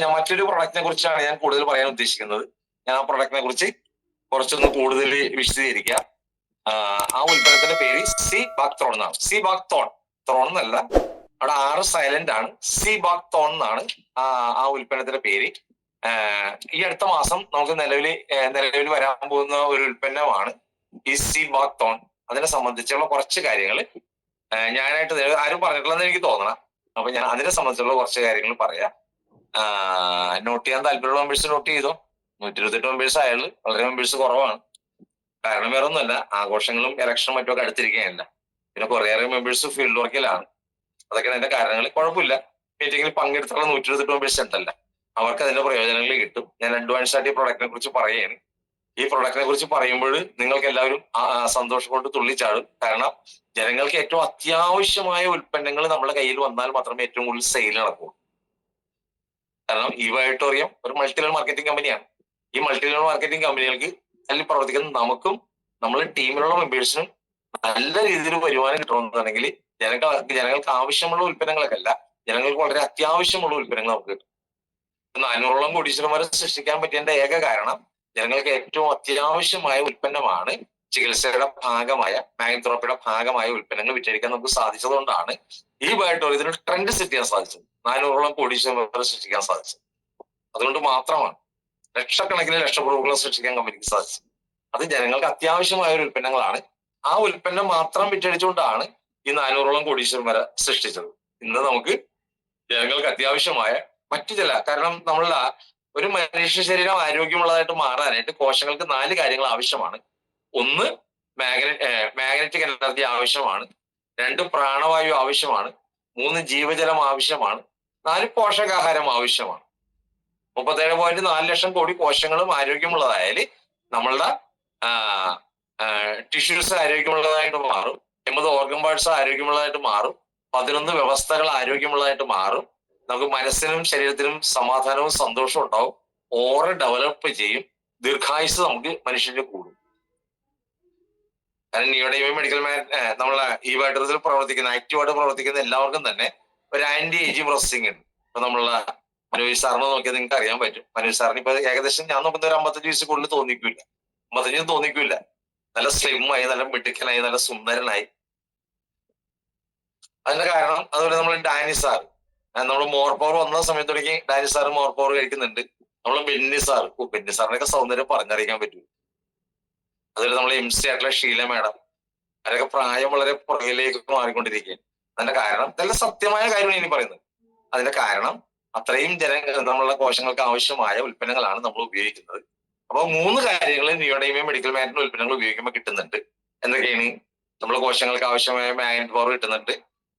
ഞാൻ മറ്റൊരു പ്രൊഡക്റ്റിനെ കുറിച്ചാണ് ഞാൻ കൂടുതൽ പറയാൻ ഉദ്ദേശിക്കുന്നത്. ഞാൻ ആ പ്രൊഡക്റ്റിനെ കുറിച്ച് കുറച്ചൊന്ന് കൂടുതൽ വിശദീകരിക്കുക. ആ ഉൽപ്പന്നത്തിന്റെ പേര് സി ബാക്തോൺ എന്നാണ്. സി ബാക്തോൺ, ത്രോൺ എന്നല്ല, അവിടെ 6 സൈലന്റ് ആണ്. സി ബാക്തോൺ എന്നാണ് ആ ഉൽപ്പന്നത്തിന്റെ പേര്. ഈ അടുത്ത മാസം നമുക്ക് നിലവിൽ വരാൻ പോകുന്ന ഒരു ഉൽപ്പന്നമാണ് ഈ സി ബാക്തോൺ. അതിനെ സംബന്ധിച്ചുള്ള കുറച്ച് കാര്യങ്ങൾ ഞാനായിട്ട് ആരും പറഞ്ഞിട്ടില്ലെന്ന് എനിക്ക് തോന്നണം. അപ്പൊ ഞാൻ അതിനെ സംബന്ധിച്ചുള്ള കുറച്ച് കാര്യങ്ങൾ പറയാം. നോട്ട് ചെയ്യാൻ താല്പര്യമുള്ള മെമ്പേഴ്സ് നോട്ട് ചെയ്തോ. 128 മെമ്പേഴ്സ് ആയാലും വളരെ മെമ്പേഴ്സ് കുറവാണ്. കാരണം വേറെ ഒന്നുമല്ല, ആഘോഷങ്ങളും ഇലക്ഷനും മറ്റുമൊക്കെ അടുത്തിരിക്കുകയല്ല. പിന്നെ കുറേയേറെ മെമ്പേഴ്സ് ഫീൽഡ് വർക്കിലാണ്. അതൊക്കെയാണ് അതിന്റെ കാരണങ്ങൾ. കുഴപ്പമില്ല, മീറ്റിംഗിൽ പങ്കെടുത്തുള്ള 128 മെമ്പേഴ്സ് ഉണ്ടല്ല, അവർക്ക് അതിന്റെ പ്രയോജനങ്ങൾ കിട്ടും. ഞാൻ അഡ്വാൻസ് ആയിട്ട് ഈ പ്രൊഡക്റ്റിനെ കുറിച്ച് പറയുകയാണ്. ഈ പ്രൊഡക്റ്റിനെ കുറിച്ച് പറയുമ്പോൾ നിങ്ങൾക്ക് എല്ലാവരും സന്തോഷം കൊണ്ട് തുള്ളിച്ചാടും. കാരണം ജനങ്ങൾക്ക് ഏറ്റവും അത്യാവശ്യമായ ഉൽപ്പന്നങ്ങൾ നമ്മുടെ കയ്യിൽ വന്നാൽ മാത്രമേ ഏറ്റവും കൂടുതൽ സെയിൽ നടക്കൂ. കാരണം ഈവായിട്ടോറിയം ഒരു മൾട്ടി ലെവൽ മാർക്കറ്റിംഗ് കമ്പനിയാണ്. ഈ മൾട്ടി ലെവൽ മാർക്കറ്റിംഗ് കമ്പനികൾക്ക് അതിൽ പ്രവർത്തിക്കുന്ന നമുക്കും നമ്മളെ ടീമിലുള്ള മെമ്പേഴ്സിനും നല്ല രീതിയിൽ വരുമാനം കിട്ടണമെന്നുണ്ടെങ്കിൽ ജനങ്ങൾക്ക് ആവശ്യമുള്ള ഉൽപ്പന്നങ്ങളൊക്കെ അല്ല, ജനങ്ങൾക്ക് വളരെ അത്യാവശ്യമുള്ള ഉൽപ്പന്നങ്ങൾ നമുക്ക് കിട്ടും. 400ഓളം കോടീശ്വരന്മാരെ സൃഷ്ടിക്കാൻ പറ്റിയതിന്റെ ഏക കാരണം ജനങ്ങൾക്ക് ഏറ്റവും അത്യാവശ്യമായ ഉൽപ്പന്നമാണ് ചികിത്സയുടെ ഭാഗമായ മാഗ്നത്തോറപ്പിയുടെ ഭാഗമായ ഉൽപ്പന്നങ്ങൾ വിറ്റഴിക്കാൻ നമുക്ക് സാധിച്ചതുകൊണ്ടാണ് ഈ ബയോട്ടോറിയത്തിന് ട്രെൻഡ് സെറ്റ് ചെയ്യാൻ സാധിച്ചത്. 400ഓളം കോടീശ്വരന്മാരെ സൃഷ്ടിക്കാൻ സാധിച്ചത് അതുകൊണ്ട് മാത്രമാണ്. ലക്ഷക്കണക്കിന് ലക്ഷപ്രഭുക്കളെ സൃഷ്ടിക്കാൻ കമ്പനിക്ക് സാധിച്ചത്. അത് ജനങ്ങൾക്ക് അത്യാവശ്യമായ ഒരു ഉൽപ്പന്നങ്ങളാണ്. ആ ഉൽപ്പന്നം മാത്രം വിറ്റഴിച്ചുകൊണ്ടാണ് ഈ 400ഓളം കോടീശ്വരന്മാരെ സൃഷ്ടിച്ചത്. ഇന്ന് നമുക്ക് ജനങ്ങൾക്ക് അത്യാവശ്യമായ മറ്റു ചില, കാരണം നമ്മളുടെ ഒരു മനുഷ്യ ശരീരം ആരോഗ്യമുള്ളതായിട്ട് മാറാനായിട്ട് കോശങ്ങൾക്ക് 4 കാര്യങ്ങൾ ആവശ്യമാണ്. 1 മാഗ്നറ്റിക് എനർജി ആവശ്യമാണ്. 2 പ്രാണവായു ആവശ്യമാണ്. 3 ജീവജലം ആവശ്യമാണ്. 4 പോഷകാഹാരം ആവശ്യമാണ്. 37.4 ലക്ഷം കോടി കോശങ്ങളും ആരോഗ്യമുള്ളതായാൽ നമ്മളുടെ ടിഷ്യൂസ് ആരോഗ്യമുള്ളതായിട്ട് മാറും. 80 ഓർഗൻ പാർട്സ് ആരോഗ്യമുള്ളതായിട്ട് മാറും. 11 വ്യവസ്ഥകൾ ആരോഗ്യമുള്ളതായിട്ട് മാറും. നമുക്ക് മനസ്സിനും ശരീരത്തിനും സമാധാനവും സന്തോഷവും ഉണ്ടാവും. ഓറ ഡെവലപ്പ് ചെയ്യും. ദീർഘായുസ് നമുക്ക് മനുഷ്യന് കൂടും. കാരണം നിയോഡൈമി മെഡിക്കൽ നമ്മളെ ഈ വൈഡ്രത്തിൽ പ്രവർത്തിക്കുന്ന ആക്റ്റീവായിട്ട് പ്രവർത്തിക്കുന്ന എല്ലാവർക്കും തന്നെ ഒരു ആന്റി ഏജിങ് പ്രോസസ്സിംഗ് ഉണ്ട്. ഇപ്പൊ നമ്മളെ മനോജ് സാറിനെ നോക്കിയാൽ നിങ്ങൾക്ക് അറിയാൻ പറ്റും. മനോജ് സാറിന് ഇപ്പൊ ഏകദേശം ഞാൻ നോക്കുന്ന ഒരു 55 വയസ്സ് കൂടുതൽ തോന്നിക്കില്ല. 55 തോന്നിക്കില്ല. നല്ല സ്ലിമ്മായി, നല്ല മിടുക്കനായി, നല്ല സുന്ദരനായി. അതിന്റെ കാരണം അതുപോലെ നമ്മൾ ഡാനി സാർ, നമ്മൾ മോർ പവർ വന്ന സമയത്തോടേക്ക് ഡാനി സാർ മോർ പവർ കഴിക്കുന്നുണ്ട്. നമ്മൾ ബെന്നി സാർ, ബെന്നി സാറിനൊക്കെ സൗന്ദര്യം പറഞ്ഞറിയിക്കാൻ പറ്റൂ. അതുപോലെ നമ്മൾ MC ആയിട്ടുള്ള ഷീല മാഡം, അവരൊക്കെ പ്രായം വളരെ പുറകിലേക്ക് മാറിക്കൊണ്ടിരിക്കുകയാണ്. അതിന്റെ കാരണം ഇതെല്ലാം സത്യമായ കാര്യമാണ് ഇനി പറയുന്നത്. അതിന്റെ കാരണം അത്രയും നമ്മളുടെ കോശങ്ങൾക്ക് ആവശ്യമായ ഉൽപ്പന്നങ്ങളാണ് നമ്മൾ ഉപയോഗിക്കുന്നത്. അപ്പൊ 3 കാര്യങ്ങൾ നിയോഡൈമിയ മെഡിക്കൽ മാറ്റിന്റെ ഉൽപ്പന്നങ്ങൾ ഉപയോഗിക്കുമ്പോൾ കിട്ടുന്നുണ്ട്. എന്തൊക്കെയാണ്? നമ്മളെ കോശങ്ങൾക്ക് ആവശ്യമായ മാഗ്നറ്റ് പവർ കിട്ടുന്നുണ്ട്.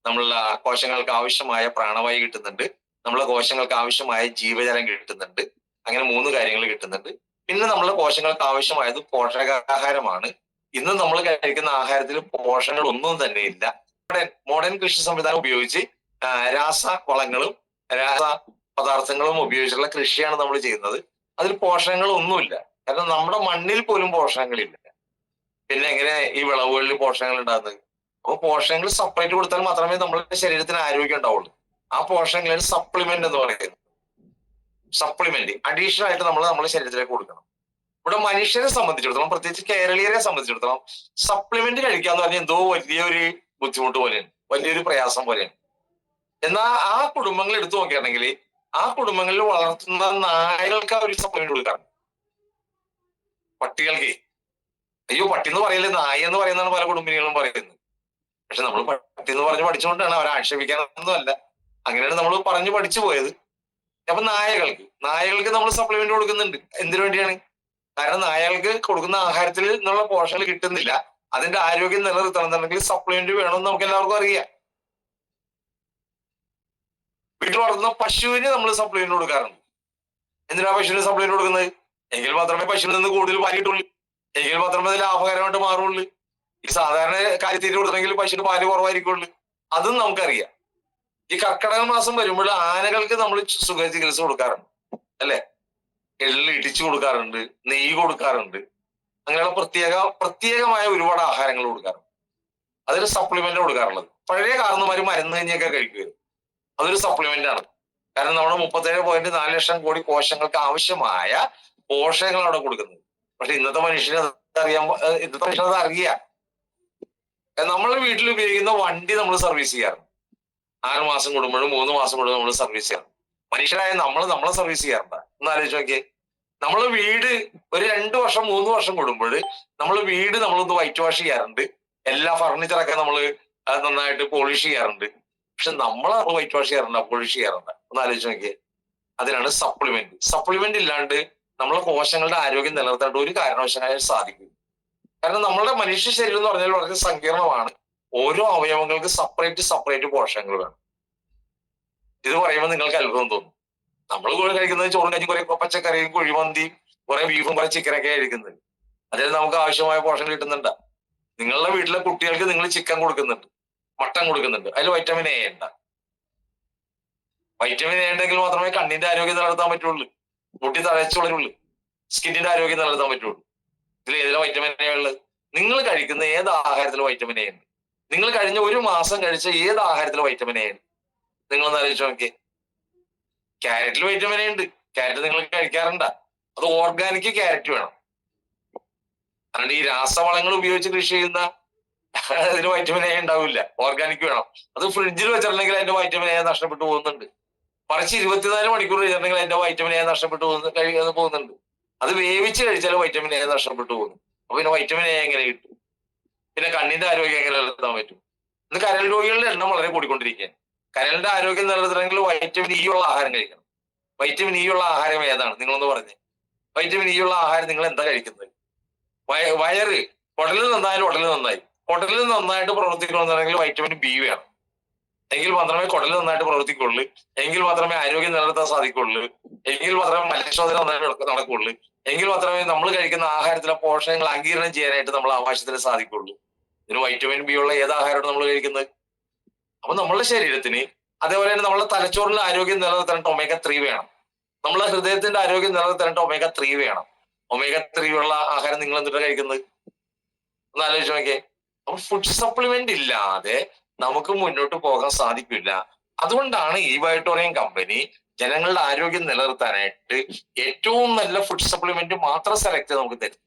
നമ്മളുടെ കോശങ്ങൾക്ക് ആവശ്യമായ പ്രാണവായു കിട്ടുന്നുണ്ട്. നമ്മളെ കോശങ്ങൾക്ക് ആവശ്യമായ ജീവജലം കിട്ടുന്നുണ്ട്. അങ്ങനെ 3 കാര്യങ്ങൾ കിട്ടുന്നുണ്ട്. പിന്നെ നമ്മളെ കോശങ്ങൾക്ക് ആവശ്യമായത് പോഷകാഹാരമാണ്. ഇന്ന് നമ്മൾ കഴിക്കുന്ന ആഹാരത്തിൽ പോഷകങ്ങൾ ഒന്നും തന്നെ ഇല്ല. മോഡേൺ കൃഷി സംവിധാനം ഉപയോഗിച്ച് രാസവളങ്ങളും രാസ പദാർത്ഥങ്ങളും ഉപയോഗിച്ചുള്ള കൃഷിയാണ് നമ്മൾ ചെയ്യുന്നത്. അതിൽ പോഷകങ്ങളൊന്നുമില്ല. കാരണം നമ്മുടെ മണ്ണിൽ പോലും പോഷകങ്ങളില്ല. പിന്നെ എങ്ങനെ ഈ വിളവുകളിൽ പോഷകങ്ങൾ ഉണ്ടാകുന്നത്? അപ്പൊ പോഷകങ്ങൾ സെപ്പറേറ്റ് കൊടുത്താൽ മാത്രമേ നമ്മുടെ ശരീരത്തിന് ആരോഗ്യം ഉണ്ടാവുള്ളൂ. ആ പോഷകങ്ങളാണ് സപ്ലിമെന്റ് എന്ന് പറയുന്നത്. സപ്ലിമെന്റ് അഡീഷണൽ ആയിട്ട് നമ്മൾ നമ്മുടെ ശരീരത്തിലേക്ക് കൊടുക്കണം. ഇവിടെ മനുഷ്യരെ സംബന്ധിച്ചിടത്തോളം, പ്രത്യേകിച്ച് കേരളീയരെ സംബന്ധിച്ചിടത്തോളം, സപ്ലിമെന്റ് കഴിക്കാന്ന് പറഞ്ഞാൽ എന്തോ വലിയൊരു ബുദ്ധിമുട്ട് പോലെയാണ്, വലിയൊരു പ്രയാസം പോലെയാണ്. എന്നാൽ ആ കുടുംബങ്ങൾ എടുത്തു നോക്കുകയാണെങ്കിൽ ആ കുടുംബങ്ങളിൽ വളർത്തുന്ന നായകൾക്ക് അവർ സപ്ലിമെന്റ് കൊടുക്കാറുണ്ട്. പട്ടികൾക്ക് അയ്യോ പട്ടി എന്ന് പറയില്ലേ, നായ എന്ന് പറയുന്നതാണ് പല കുടുംബിനികളും പറയുന്നത്. പക്ഷെ നമ്മൾ പട്ടി എന്ന് പറഞ്ഞ് പഠിച്ചുകൊണ്ടാണ്, അവരെ ആക്ഷേപിക്കാനൊന്നും അല്ല, അങ്ങനെയാണ് നമ്മൾ പറഞ്ഞു പഠിച്ചു പോയത്. അപ്പൊ നായകൾക്ക് നമ്മൾ സപ്ലിമെന്റ് കൊടുക്കുന്നുണ്ട്. എന്തിനു വേണ്ടിയാണ്? കാരണം നായകൾക്ക് കൊടുക്കുന്ന ആഹാരത്തിൽ നിന്നുള്ള പോഷകങ്ങൾ കിട്ടുന്നില്ല. അതിന്റെ ആരോഗ്യം നിലനിർത്തണമെന്നുണ്ടെങ്കിൽ സപ്ലിമെന്റ് വേണമെന്ന് നമുക്ക് എല്ലാവർക്കും അറിയാം. വീട്ടിൽ വളർത്തുന്ന പശുവിന് നമ്മൾ സപ്ലിമെന്റ് കൊടുക്കാറുണ്ട്. എന്തിനാ പശുവിന് സപ്ലിമെന്റ് കൊടുക്കുന്നത്? എങ്കിൽ മാത്രമേ പശുവിൽ നിന്ന് കൂടുതൽ പാല് കിട്ടുള്ളൂ. എങ്കിൽ മാത്രമേ അത് ലാഭകരമായിട്ട് മാറുള്ളൂ. ഈ സാധാരണ കാര്യത്തിൽ കൊടുത്തെങ്കിൽ പശുവിന് പാല് കുറവായിരിക്കുള്ളൂ. അതും നമുക്കറിയാം. ഈ കർക്കിടക മാസം വരുമ്പോൾ ആനകൾക്ക് നമ്മൾ സുഖ ചികിത്സ കൊടുക്കാറുണ്ട്, അല്ലെ? എള്ള് ഇടിച്ചു കൊടുക്കാറുണ്ട്, നെയ്യ് കൊടുക്കാറുണ്ട്. അങ്ങനെയുള്ള പ്രത്യേകമായ ഒരുപാട് ആഹാരങ്ങൾ കൊടുക്കാറുണ്ട്. അതൊരു സപ്ലിമെന്റ് കൊടുക്കാറുള്ളത്. പഴയ കാരണന്മാര് മരുന്ന് കഞ്ഞിയൊക്കെ കഴിക്കുമായിരുന്നു. അതൊരു സപ്ലിമെന്റ് ആണ്. കാരണം നമ്മുടെ 37.4 ലക്ഷം കോടി കോശങ്ങൾക്ക് ആവശ്യമായ പോഷകങ്ങൾ അവിടെ കൊടുക്കുന്നത്. പക്ഷെ ഇന്നത്തെ മനുഷ്യന് അത് അറിയാം. നമ്മൾ വീട്ടിൽ ഉപയോഗിക്കുന്ന വണ്ടി നമ്മൾ സർവീസ് ചെയ്യാറുണ്ട്. 6 മാസം കൂടുമ്പോഴും 3 മാസം കൂടുമ്പോഴും നമ്മൾ സർവീസ് ചെയ്യാറുണ്ട്. മനുഷ്യരായ നമ്മളെ സർവീസ് ചെയ്യാറുണ്ട്. ഒന്ന് ആലോചിച്ച് നോക്കിയേ. നമ്മൾ വീട് ഒരു 2 വർഷം 3 വർഷം കൂടുമ്പോൾ നമ്മൾ വീട് നമ്മളൊന്ന് വൈറ്റ് വാഷ് ചെയ്യാറുണ്ട്. എല്ലാ ഫർണിച്ചറൊക്കെ നമ്മൾ നന്നായിട്ട് പോളിഷ് ചെയ്യാറുണ്ട്. പക്ഷെ നമ്മൾ വൈറ്റ് വാഷ് ചെയ്യാറുണ്ട്, പോളിഷ് ചെയ്യാറുണ്ട്. ഒന്ന് ആലോചിച്ച് നോക്കിയേ. അതിനാണ് സപ്ലിമെന്റ്. സപ്ലിമെന്റ് ഇല്ലാണ്ട് നമ്മളെ കോശങ്ങളുടെ ആരോഗ്യം നിലനിർത്താണ്ട് ഒരു കാരണവശാലും സാധിക്കും. കാരണം നമ്മുടെ മനുഷ്യ ശരീരം എന്ന് പറഞ്ഞാൽ വളരെ സങ്കീർണമാണ്. ഓരോ അവയവങ്ങൾക്ക് സെപ്പറേറ്റ് പോഷകങ്ങൾ വേണം. ഇത് പറയുമ്പോൾ നിങ്ങൾക്ക് അത്ഭുതം തോന്നും. നമ്മൾ കൂടെ കഴിക്കുന്നത് ചോറും കഞ്ഞി, കുറെ പച്ചക്കറിയും കുഴിമന്തിയും കുറെ ബീഫും കുറെ ചിക്കനൊക്കെ കഴിക്കുന്നത്. അതിൽ നമുക്ക് ആവശ്യമായ പോഷകം കിട്ടുന്നുണ്ട്. നിങ്ങളുടെ വീട്ടിലെ കുട്ടികൾക്ക് നിങ്ങൾ ചിക്കൻ കൊടുക്കുന്നുണ്ട്, മട്ടൻ കൊടുക്കുന്നുണ്ട്. അതിൽ വൈറ്റമിൻ എ ഉണ്ട്. വൈറ്റമിൻ എ ഉണ്ടെങ്കിൽ മാത്രമേ കണ്ണിന്റെ ആരോഗ്യം നിലനിർത്താൻ പറ്റുള്ളൂ, മുട്ടി തഴച്ചു വളരുള്ളൂ, സ്കിന്നിന്റെ ആരോഗ്യം നിലനിർത്താൻ പറ്റുള്ളൂ. ഇതിൽ ഏതിലെ വൈറ്റമിൻ എ ഉള്ളത്? നിങ്ങൾ കഴിക്കുന്ന ഏത് ആഹാരത്തിൽ വൈറ്റമിൻ എ ഉണ്ട്? നിങ്ങൾ കഴിഞ്ഞ 1 മാസം കഴിച്ച ഏത് ആഹാരത്തിൽ വൈറ്റമിൻ എ ഉണ്ട്? നിങ്ങളൊന്ന് ആലോചിച്ച് നോക്കിയേ. ക്യാരറ്റിൽ വൈറ്റമിൻ എ ഉണ്ട്. ക്യാരറ്റ് നിങ്ങൾ കഴിക്കാറുണ്ടാ? അത് ഓർഗാനിക് ക്യാരറ്റ് വേണം. അതുകൊണ്ട് ഈ രാസവളങ്ങൾ ഉപയോഗിച്ച് കൃഷി ചെയ്യുന്ന അതിന് വൈറ്റമിൻ എ ഉണ്ടാവില്ല. ഓർഗാനിക് വേണം. അത് ഫ്രിഡ്ജിൽ വെച്ചിട്ടുണ്ടെങ്കിൽ അതിന്റെ വൈറ്റമിൻ എ നഷ്ടപ്പെട്ടു പോകുന്നുണ്ട്. മറിച്ച് 24 മണിക്കൂർ കഴിഞ്ഞിട്ടുണ്ടെങ്കിൽ അതിന്റെ വൈറ്റമിൻ എ നഷ്ടപ്പെട്ടു പോകുന്നുണ്ട്. അത് വേവിച്ച് കഴിച്ചാൽ വൈറ്റമിൻ എ നഷ്ടപ്പെട്ടു പോകുന്നു. അപ്പൊ പിന്നെ വൈറ്റമിൻ എ എങ്ങനെ കിട്ടും? പിന്നെ കണ്ണിന്റെ ആരോഗ്യം എങ്ങനെ നിലനിർത്താൻ പറ്റും? ഇന്ന് കരൾ രോഗികളുടെ എണ്ണം വളരെ കൂടിക്കൊണ്ടിരിക്കുകയാണ്. കരളിന്റെ ആരോഗ്യം നിലനിർത്തണമെങ്കിൽ വൈറ്റമിൻ ഇ ഉള്ള ആഹാരം കഴിക്കണം. വൈറ്റമിൻ ഇ ഉള്ള ആഹാരം ഏതാണ്? നിങ്ങളൊന്ന് പറഞ്ഞേ. വൈറ്റമിൻ ഇ ഉള്ള ആഹാരം നിങ്ങൾ എന്താ കഴിക്കുന്നത്? വയറ്, കുടലിൽ നന്നായാലും ഉടലിൽ നന്നായി. കുടലിൽ നന്നായിട്ട് പ്രവർത്തിക്കണമെന്നുണ്ടെങ്കിൽ വൈറ്റമിൻ ബി വേണം. എങ്കിൽ മാത്രമേ കുടലിൽ നന്നായിട്ട് പ്രവർത്തിക്കുള്ളൂ. എങ്കിൽ മാത്രമേ ആരോഗ്യം നിലനിർത്താൻ സാധിക്കുള്ളൂ. എങ്കിൽ മാത്രമേ മലശോധന നന്നായിട്ട് നടക്കുള്ളൂ. എങ്കിൽ മാത്രമേ നമ്മൾ കഴിക്കുന്ന ആഹാരത്തിലെ പോഷകങ്ങൾ അംഗീകരണം ചെയ്യാനായിട്ട് നമ്മൾ ആവശ്യത്തിന് സാധിക്കുള്ളൂ. ഇതിന് വൈറ്റമിൻ ബി ഉള്ള ഏത് ആഹാരമാണ് നമ്മൾ കഴിക്കുന്നത്? അപ്പൊ നമ്മളുടെ ശരീരത്തിന്, അതേപോലെ തന്നെ നമ്മളെ തലച്ചോറിന്റെ ആരോഗ്യം നിലനിർത്താനായിട്ട് ഒമേഗ 3 വേണം. നമ്മളെ ഹൃദയത്തിന്റെ ആരോഗ്യം നിലനിർത്താനായിട്ട് ഒമേഗ 3 വേണം. ഒമേഗ 3 ഉള്ള ആഹാരം നിങ്ങൾ എന്തിനാ കഴിക്കുന്നത്? ഒന്ന് ആലോചിച്ച് നോക്കിയേ. അപ്പൊ ഫുഡ് സപ്ലിമെന്റ് ഇല്ലാതെ നമുക്ക് മുന്നോട്ട് പോകാൻ സാധിക്കില്ല. അതുകൊണ്ടാണ് ഈ വൈറ്റോറിയം കമ്പനി ജനങ്ങളുടെ ആരോഗ്യം നിലനിർത്താനായിട്ട് ഏറ്റവും നല്ല ഫുഡ് സപ്ലിമെന്റ് മാത്രം സെലക്ട് ചെയ്ത് നമുക്ക് തരും.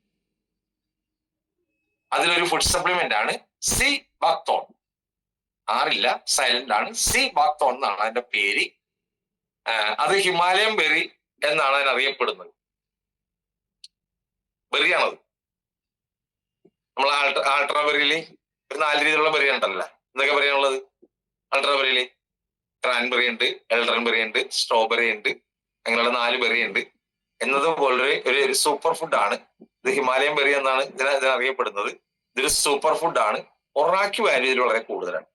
അതിലൊരു ഫുഡ് സപ്ലിമെന്റ് ആണ് സി ബാക്തോൺ. ആറില്ല, സൈലന്റ് ആണ്. സി ബാക്തോൺ എന്നാണ് അതിന്റെ പേര്. അത് ഹിമാലയൻ ബെറി എന്നാണ് അതിന് അറിയപ്പെടുന്നത്. ബെറിയാണത്. നമ്മൾ ആൾട്രാ ബെറിയില് ഒരു 4 രീതിയിലുള്ള ബെറി ഉണ്ടല്ലോ. എന്തൊക്കെ ബെറിയാണുള്ളത്? അൾട്രാ ബെറിയില് ക്രാൻബെറി ഉണ്ട്, എൽഡർ ബെറി ഉണ്ട്, സ്ട്രോബെറി ഉണ്ട്. അങ്ങനെയുള്ള 4 ബെറി ഉണ്ട്. എന്നതുപോലെ ഒരു സൂപ്പർ ഫുഡ് ആണ് ഇത്. ഹിമാലയൻ ബെറി എന്നാണ് ഇതിനറിയപ്പെടുന്നത്. ഇതൊരു സൂപ്പർ ഫുഡ് ആണ്. ഒറാക്യു വാല്യൂ ഇതിൽ വളരെ കൂടുതലാണ്.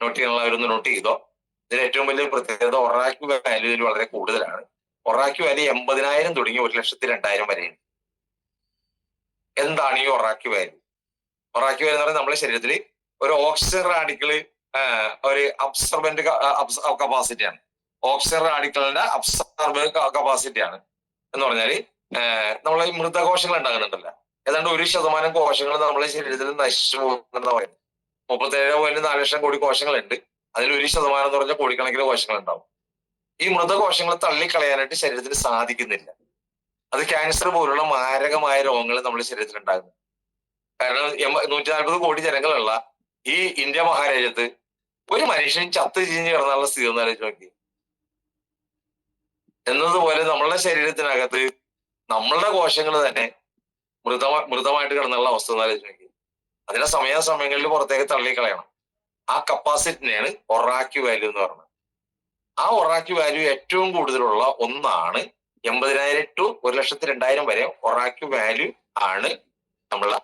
നോട്ട് ചെയ്യാനുള്ളവരൊന്ന് നോട്ട് ചെയ്തോ. ഇതിന് ഏറ്റവും വലിയ പ്രത്യേകത ഒറാക്യു വാല്യൂ ഇതിൽ വളരെ കൂടുതലാണ്. ഒറാക്യു വാല്യൂ 80,000 തുടങ്ങി 1,02,000 വരെയുണ്ട്. എന്താണ് ഈ ഒറാക്യു വാല്യൂ? ഒറാക്യു വാല്യൂ എന്ന് പറയുന്നത് നമ്മുടെ ശരീരത്തിൽ ഒരു ഓക്സിജൻ റാഡിക്കല് ഒരു അബ്സർബന്റ് കപ്പാസിറ്റിയാണ്. ഓക്സിജൻ റാഡിക്കലിന്റെ അബ്സർബന്റ് കപ്പാസിറ്റിയാണ്. എന്ന് പറഞ്ഞാല് നമ്മളെ മൃതകോശങ്ങൾ ഉണ്ടാകുന്നുണ്ടല്ലോ, ഏതാണ്ട് 1% കോശങ്ങൾ നമ്മളെ ശരീരത്തിൽ നശിച്ചു പോകുന്നുണ്ടെന്ന് പറയുന്നത്. 37.4 ലക്ഷം കോടി കോശങ്ങളുണ്ട്. അതിൽ 1% എന്ന് പറഞ്ഞാൽ കോടിക്കണക്കിന് കോശങ്ങൾ ഉണ്ടാവും. ഈ മൃതകോശങ്ങൾ തള്ളിക്കളയാനായിട്ട് ശരീരത്തിന് സാധിക്കുന്നില്ല. അത് ക്യാൻസർ പോലുള്ള മാരകമായ രോഗങ്ങൾ നമ്മുടെ ശരീരത്തിൽ ഉണ്ടാകുന്നു. കാരണം 140 കോടി ജനങ്ങളുള്ള ഈ ഇന്ത്യ മഹാരാജ്യത്ത് ഒരു മനുഷ്യൻ ചത്ത് ചീഞ്ഞ് കിടന്നുള്ള സ്ഥിതി ഒന്ന് ആലോചിച്ച് നോക്കി. എന്നതുപോലെ നമ്മളുടെ ശരീരത്തിനകത്ത് നമ്മളുടെ കോശങ്ങൾ തന്നെ മൃതമായിട്ട് കിടന്നുള്ള അവസ്ഥ ഒന്ന് ആലോചിച്ച് നോക്കി. അതിനെ സമയാസമയങ്ങളിൽ പുറത്തേക്ക് തള്ളിക്കളയണം. ആ കപ്പാസിറ്റിനെയാണ് ഒറാക്യു വാല്യൂ എന്ന് പറയുന്നത്. ആ ഒറാക്യു വാല്യൂ ഏറ്റവും കൂടുതലുള്ള ഒന്നാണ് 80,000 ടു 1,02,000 വരെ ഒറാക്യു വാല്യൂ ആണ് നമ്മളെ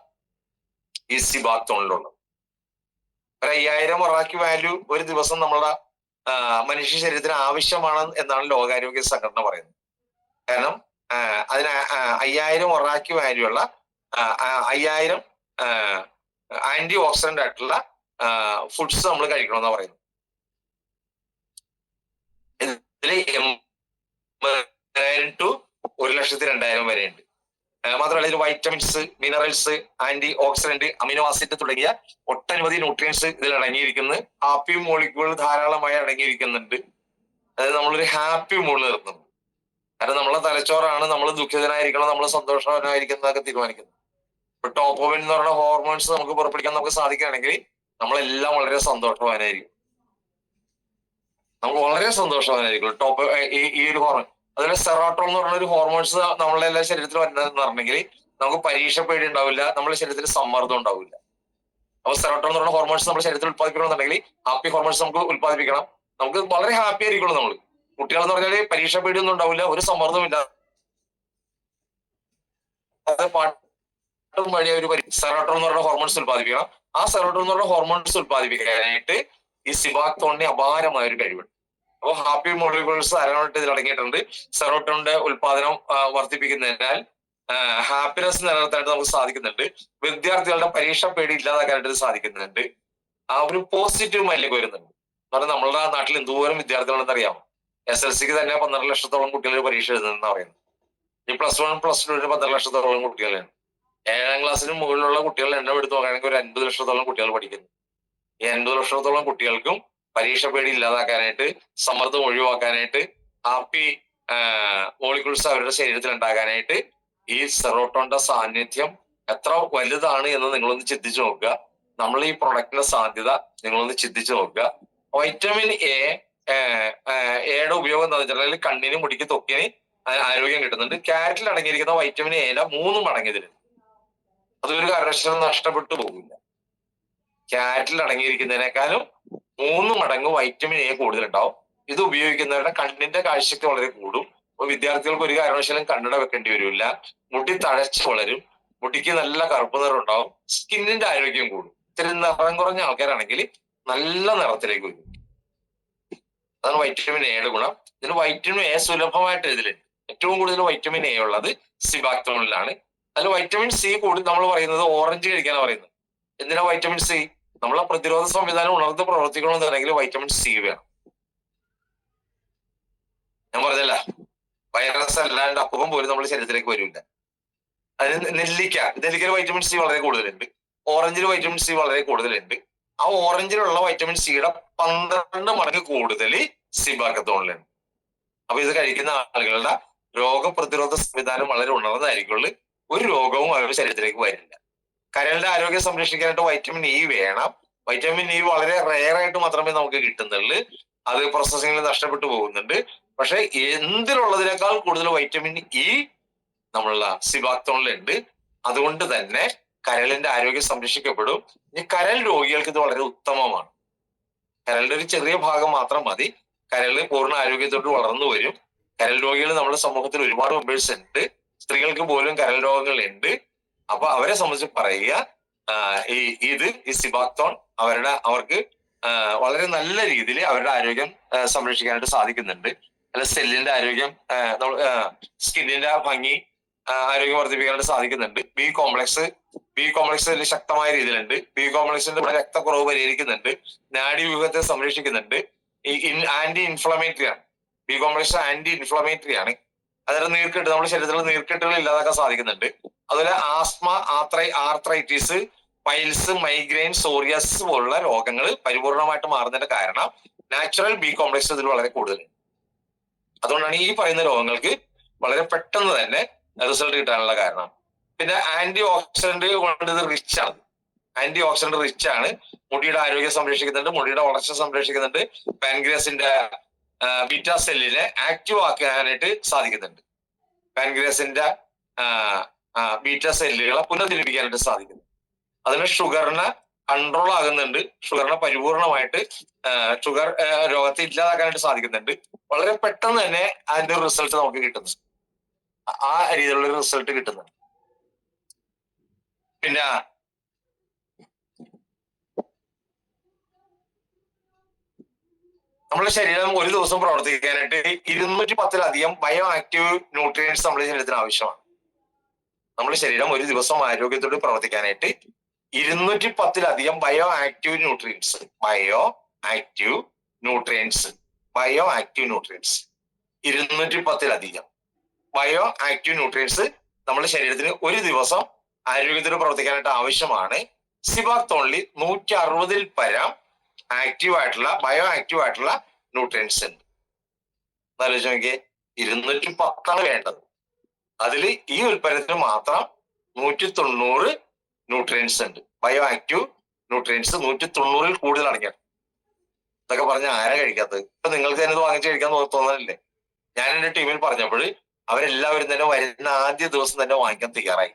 ഈ സി ബാക്തോണിലുള്ളത്. ഒരു 5,000 ഒറാക്യു വാല്യൂ ഒരു ദിവസം നമ്മളുടെ മനുഷ്യ ശരീരത്തിന് ആവശ്യമാണ് എന്നാണ് ലോകാരോഗ്യ സംഘടന പറയുന്നത്. കാരണം അതിന് 5,000 ഒറാക്യു വാല്യൂ ഉള്ള 5,000 ആന്റി ഓക്സിഡന്റ് ആയിട്ടുള്ള ഫുഡ്സ് നമ്മൾ കഴിക്കണമെന്നാ പറയുന്നത്. ഇതിൽ 80,000 ടു 1,02,000 വരെ ഉണ്ട്. മാത്രമല്ല ഇതിൽ vitamins, minerals, antioxidant, amino acid തുടങ്ങിയ ഒട്ടനവധി ന്യൂട്രിയൻസ് ഇതിൽ അടങ്ങിയിരിക്കുന്നത്. ഹാപ്പി മോളിക്യൂൾ ധാരാളമായി അടങ്ങിയിരിക്കുന്നുണ്ട്. അതായത് നമ്മളൊരു ഹാപ്പി മൂഡിൽ നിർത്തുന്നു. കാരണം നമ്മളെ തലച്ചോറാണ് നമ്മൾ ദുഃഖിതനായിരിക്കണം, നമ്മൾ സന്തോഷവാനായിരിക്കുന്നതൊക്കെ തീരുമാനിക്കുന്നത്. ഇപ്പൊ ടോപ്പോമിൻ എന്ന് പറയുന്ന ഹോർമോൺസ് നമുക്ക് പുറപ്പെടുവിക്കാൻ നമുക്ക് സാധിക്കുകയാണെങ്കിൽ നമ്മളെല്ലാം വളരെ സന്തോഷവാനായിരിക്കും. നമുക്ക് വളരെ സന്തോഷവാനായിരിക്കും ടോപ്പ് ഈ ഒരു ഹോർമോൺ. അതുപോലെ സെറോട്ടോൺ എന്ന് പറഞ്ഞ ഒരു ഹോർമോൺസ് നമ്മളെ എല്ലാ ശരീരത്തിൽ വരുന്നതെന്ന് പറഞ്ഞെങ്കിൽ നമുക്ക് പരീക്ഷ പേടി ഉണ്ടാവില്ല, നമ്മുടെ ശരീരത്തിൽ സമ്മർദ്ദം ഉണ്ടാവില്ല. അപ്പൊ സെറോട്ടോൺ എന്ന് പറയുന്ന ഹോർമോൺസ് നമ്മുടെ ശരീരത്തിൽ ഉത്പാദിപ്പിക്കണമെന്നുണ്ടെങ്കിൽ ഹാപ്പി ഹോർമോൺസ് നമുക്ക് ഉത്പാദിപ്പിക്കണം. നമുക്ക് വളരെ ഹാപ്പി ആയിരിക്കുള്ളൂ. നമ്മൾ കുട്ടികൾ എന്ന് പറഞ്ഞാൽ പരീക്ഷ പേടിയൊന്നും ഉണ്ടാവില്ല, ഒരു സമ്മർദ്ദവും ഇല്ല. പാട്ടും വഴി ഒരു സെറോട്ടോൺ എന്ന് പറയുന്ന ഹോർമോൺസ് ഉത്പാദിപ്പിക്കണം. ആ സെറോട്ടോൺ എന്ന് പറയുന്ന ഹോർമോൺസ് ഉത്പാദിപ്പിക്കാനായിട്ട് ഈ സിബാക്തോണിന് അപാരമായ ഒരു കഴിവുണ്ട്. അപ്പോൾ ഹാപ്പി മോളിക്യൂൾസ് ധാരാളമായിട്ട് ഇതിൽ അടങ്ങിയിട്ടുണ്ട്. സെറോട്ടോണിന്റെ ഉത്പാദനം വർദ്ധിപ്പിക്കുന്നതിനാൽ ഹാപ്പിനെസ് നിലനിർത്താനായിട്ട് നമുക്ക് സാധിക്കുന്നുണ്ട്. വിദ്യാർത്ഥികളുടെ പരീക്ഷ പേടി ഇല്ലാതാക്കാനായിട്ട് സാധിക്കുന്നുണ്ട്. ആ ഒരു പോസിറ്റീവ് മൈൻഡിലേക്ക് വരുന്നുണ്ട്. കാരണം നമ്മളുടെ നാട്ടിൽ എന്തോരം വിദ്യാർത്ഥികളെന്ന് അറിയാമോ? SLCക്ക് തന്നെ 12 ലക്ഷത്തോളം കുട്ടികൾ പരീക്ഷ എഴുതുന്നതെന്ന് പറയുന്നത്. ഈ +1 +2 12 ലക്ഷത്തോളം കുട്ടികളാണ്. 7ാം ക്ലാസ്സിന് മുകളിലുള്ള കുട്ടികളുടെ എണ്ണം എടുത്ത് നോക്കുകയാണെങ്കിൽ ഒരു 50 ലക്ഷത്തോളം കുട്ടികൾ പഠിക്കുന്നു. ഈ 50 ലക്ഷത്തോളം കുട്ടികൾക്കും പരീക്ഷ പേടി ഇല്ലാതാക്കാനായിട്ട്, സമ്മർദ്ദം ഒഴിവാക്കാനായിട്ട്, ഹാപ്പി മോളിക്യൂൾസ് അവരുടെ ശരീരത്തിൽ ഉണ്ടാകാനായിട്ട് ഈ സെറോട്ടോണിന്റെ സാന്നിധ്യം എത്ര വലുതാണ് എന്ന് നിങ്ങളൊന്ന് ചിന്തിച്ചു നോക്കുക. നമ്മൾ ഈ പ്രൊഡക്റ്റിന്റെ സാധ്യത നിങ്ങളൊന്ന് ചിന്തിച്ചു നോക്കുക. വൈറ്റമിൻ എയുടെ ഉപയോഗം എന്താ വെച്ചിട്ടുണ്ടെങ്കിൽ കണ്ണിന്, മുടിക്ക്, ത്വക്കിന് ആരോഗ്യം കിട്ടുന്നുണ്ട്. ക്യാരറ്റിൽ അടങ്ങിയിരിക്കുന്ന വൈറ്റമിൻ എയുടെ 3 മടങ്ങ് ഇതിലുണ്ട്. അതൊരു കാരണവശാലും നഷ്ടപ്പെട്ടു പോകില്ല. ക്യാരറ്റിൽ അടങ്ങിയിരിക്കുന്നതിനേക്കാളും 3 മടങ്ങ് വൈറ്റമിൻ എ കൂടുതലുണ്ടാവും. ഇത് ഉപയോഗിക്കുന്നവരുടെ കണ്ണിന്റെ കാഴ്ചയ്ക്ക് വളരെ കൂടും. അപ്പൊ വിദ്യാർത്ഥികൾക്ക് ഒരു കാരണവശാലും കണ്ണട വെക്കേണ്ടി വരില്ല. മുടി തഴച്ച് വളരും, മുടിക്ക് നല്ല കറുപ്പ് നിറം ഉണ്ടാവും, സ്കിന്നിന്റെ ആരോഗ്യം കൂടും. ഇത്തിരി നിറം കുറഞ്ഞ ആൾക്കാരാണെങ്കിൽ നല്ല നിറത്തിലേക്ക് വരും. അതാണ് വൈറ്റമിൻ എയുടെ ഗുണം. ഇതിന് വൈറ്റമിൻ എ സുലഭമായിട്ട് ഇതിലുണ്ട്. ഏറ്റവും കൂടുതൽ വൈറ്റമിൻ എ ഉള്ളത് സിബാക്തോണിലാണ്. അതിൽ വൈറ്റമിൻ സി കൂടി നമ്മൾ പറയുന്നത് ഓറഞ്ച് കഴിക്കാനാണ് പറയുന്നത്. എന്തിനാ വൈറ്റമിൻ സി? നമ്മളെ പ്രതിരോധ സംവിധാനം ഉണർന്ന് പ്രവർത്തിക്കണമെന്നുണ്ടെങ്കിൽ വൈറ്റമിൻ സി വേണം. ഞാൻ പറഞ്ഞല്ല, വൈറസ് അല്ലാണ്ട് അപ്പുറം പോലും നമ്മുടെ ശരീരത്തിലേക്ക് വരില്ല. അതിന് നെല്ലിക്കയിൽ വൈറ്റമിൻ സി വളരെ കൂടുതലുണ്ട്. ഓറഞ്ചിൽ വൈറ്റമിൻ സി വളരെ കൂടുതലുണ്ട്. ആ ഓറഞ്ചിലുള്ള വൈറ്റമിൻ സിയുടെ 12 മടങ്ങ് കൂടുതൽ സിബാക്തോണിലുണ്ട്. അപ്പൊ ഇത് കഴിക്കുന്ന ആളുകളുടെ രോഗപ്രതിരോധ സംവിധാനം വളരെ ഉണർന്നതായിരിക്കുള്ളൂ. ഒരു രോഗവും അവരുടെ ശരീരത്തിലേക്ക് വരില്ല. കരളിന്റെ ആരോഗ്യം സംരക്ഷിക്കാനായിട്ട് വൈറ്റമിൻ ഇ വേണം. വൈറ്റമിൻ ഇ വളരെ റെയർ ആയിട്ട് മാത്രമേ നമുക്ക് കിട്ടുന്നുള്ളൂ. അത് പ്രോസസ്സിംഗിൽ നഷ്ടപ്പെട്ടു പോകുന്നുണ്ട്. പക്ഷെ എന്തിനുള്ളതിനേക്കാൾ കൂടുതൽ വൈറ്റമിൻ ഇ നമ്മളുടെ സിബാക്തോണിലുണ്ട്. അതുകൊണ്ട് തന്നെ കരളിന്റെ ആരോഗ്യം സംരക്ഷിക്കപ്പെടും. ഇനി കരൾ രോഗികൾക്ക് ഇത് വളരെ ഉത്തമമാണ്. കരളിന്റെ ഒരു ചെറിയ ഭാഗം മാത്രം മതി, കരളിന് പൂർണ്ണ ആരോഗ്യത്തോട് വളർന്നു വരും. കരൾ രോഗികൾ നമ്മുടെ സമൂഹത്തിൽ ഒരുപാട് മെമ്പേഴ്സ് ഉണ്ട്. സ്ത്രീകൾക്ക് പോലും കരൾ രോഗങ്ങളുണ്ട്. അപ്പൊ അവരെ സംബന്ധിച്ച് പറയുക, ഈ സിബാക്തോൺ അവർക്ക് വളരെ നല്ല രീതിയിൽ അവരുടെ ആരോഗ്യം സംരക്ഷിക്കാനായിട്ട് സാധിക്കുന്നുണ്ട്. അല്ല, സെല്ലിന്റെ ആരോഗ്യം, സ്കിന്നിന്റെ ഭംഗി, ആരോഗ്യം വർദ്ധിപ്പിക്കാനായിട്ട് സാധിക്കുന്നുണ്ട്. ബി കോംപ്ലക്സ് ശക്തമായ രീതിയിലുണ്ട്. ബി കോംപ്ലക്സിന്റെ രക്തക്കുറവ് പരിഹരിക്കുന്നുണ്ട്, നാഡീവ്യൂഹത്തെ സംരക്ഷിക്കുന്നുണ്ട്. ആന്റി ഇൻഫ്ലമേറ്ററി ആണ്. ബി കോംപ്ലക്സ് ആന്റി ഇൻഫ്ലമേറ്ററി ആണ്. അതായത് നീർക്കെട്ട്, നമ്മുടെ ശരീരത്തിലുള്ള നീർക്കെട്ടുകൾ ഇല്ലാതാക്കാൻ സാധിക്കുന്നുണ്ട്. അതുപോലെ asthma, arthritis, piles, migraine, psoriasis പോലുള്ള രോഗങ്ങൾ പരിപൂർണമായിട്ട് മാറുന്നതിന്റെ കാരണം നാച്ചുറൽ ബി കോംപ്ലക്സ് ഇതിൽ വളരെ കൂടുതലുണ്ട്. അതുകൊണ്ടാണ് ഈ പറയുന്ന രോഗങ്ങൾക്ക് വളരെ പെട്ടെന്ന് തന്നെ റിസൾട്ട് കിട്ടാനുള്ള കാരണം. പിന്നെ ആന്റി ഓക്സിഡന്റ് കൊണ്ട് ഇത് റിച്ച് ആണ്. ആന്റി ഓക്സിഡന്റ് റിച്ച് ആണ്. മുടിയുടെ ആരോഗ്യം സംരക്ഷിക്കുന്നുണ്ട്, മുടിയുടെ വളർച്ച സംരക്ഷിക്കുന്നുണ്ട്. പാൻക്രിയാസിന്റെ ബീറ്റാ സെല്ലിനെ ആക്റ്റീവ് ആക്കാനായിട്ട് സാധിക്കുന്നുണ്ട്. പാൻക്രിയാസിന്റെ ബീറ്റാ സെല്ലുകളെ പുനർജനിപ്പിക്കാനായിട്ട് സാധിക്കുന്നു. അതിന് ഷുഗറിനെ കൺട്രോൾ ആകുന്നുണ്ട്. ഷുഗറിനെ പരിപൂർണമായിട്ട് ഷുഗർ രോഗത്തെ ഇല്ലാതാക്കാനായിട്ട് സാധിക്കുന്നുണ്ട്. വളരെ പെട്ടെന്ന് തന്നെ അതിന്റെ റിസൾട്ട് നമുക്ക് കിട്ടുന്നു. ആ രീതിയിലുള്ള റിസൾട്ട് കിട്ടുന്നുണ്ട്. പിന്നെ നമ്മുടെ ശരീരം ഒരു ദിവസം പ്രവർത്തിക്കാനായിട്ട് 210-ലധികം ബയോ ആക്റ്റീവ് ന്യൂട്രിയൻസ് നമ്മുടെ ശരീരത്തിന് ആവശ്യമാണ്. നമ്മുടെ ശരീരം ഒരു ദിവസം ആരോഗ്യത്തോടെ പ്രവർത്തിക്കാനായിട്ട് 210-ലധികം ബയോ ആക്റ്റീവ് ന്യൂട്രിയൻസ് 210-ലധികം ബയോ ആക്റ്റീവ് ന്യൂട്രിയൻസ് നമ്മുടെ ശരീരത്തിന് ഒരു ദിവസം ആരോഗ്യത്തോടെ പ്രവർത്തിക്കാനായിട്ട് ആവശ്യമാണ്. സിബാക്തോണിൽ 160-ൽ പരം ബയോ ആക്റ്റീവ് ആയിട്ടുള്ള ന്യൂട്രിയൻസ് ഉണ്ട്. എന്നാലോചിച്ച് നോക്കിയേ, 210 വേണ്ടത്. അതിൽ ഈ ഉൽപ്പന്നത്തിന് മാത്രം 190 ന്യൂട്രിയൻസ് ഉണ്ട്. ബയോ ആക്റ്റീവ് ന്യൂട്രിയൻസ് 190 കൂടുതൽ അടങ്ങിയാണ്. ഇതൊക്കെ പറഞ്ഞ ആരാ കഴിക്കാത്തത്? ഇപ്പൊ നിങ്ങൾക്ക് തന്നെ ഇത് വാങ്ങിച്ച് കഴിക്കാൻ തോന്നാനില്ലേ? ഞാൻ എന്റെ ടീമിൽ പറഞ്ഞപ്പോൾ അവരെല്ലാവരും തന്നെ വരുന്ന ആദ്യ ദിവസം തന്നെ വാങ്ങിക്കാൻ തയ്യാറായി.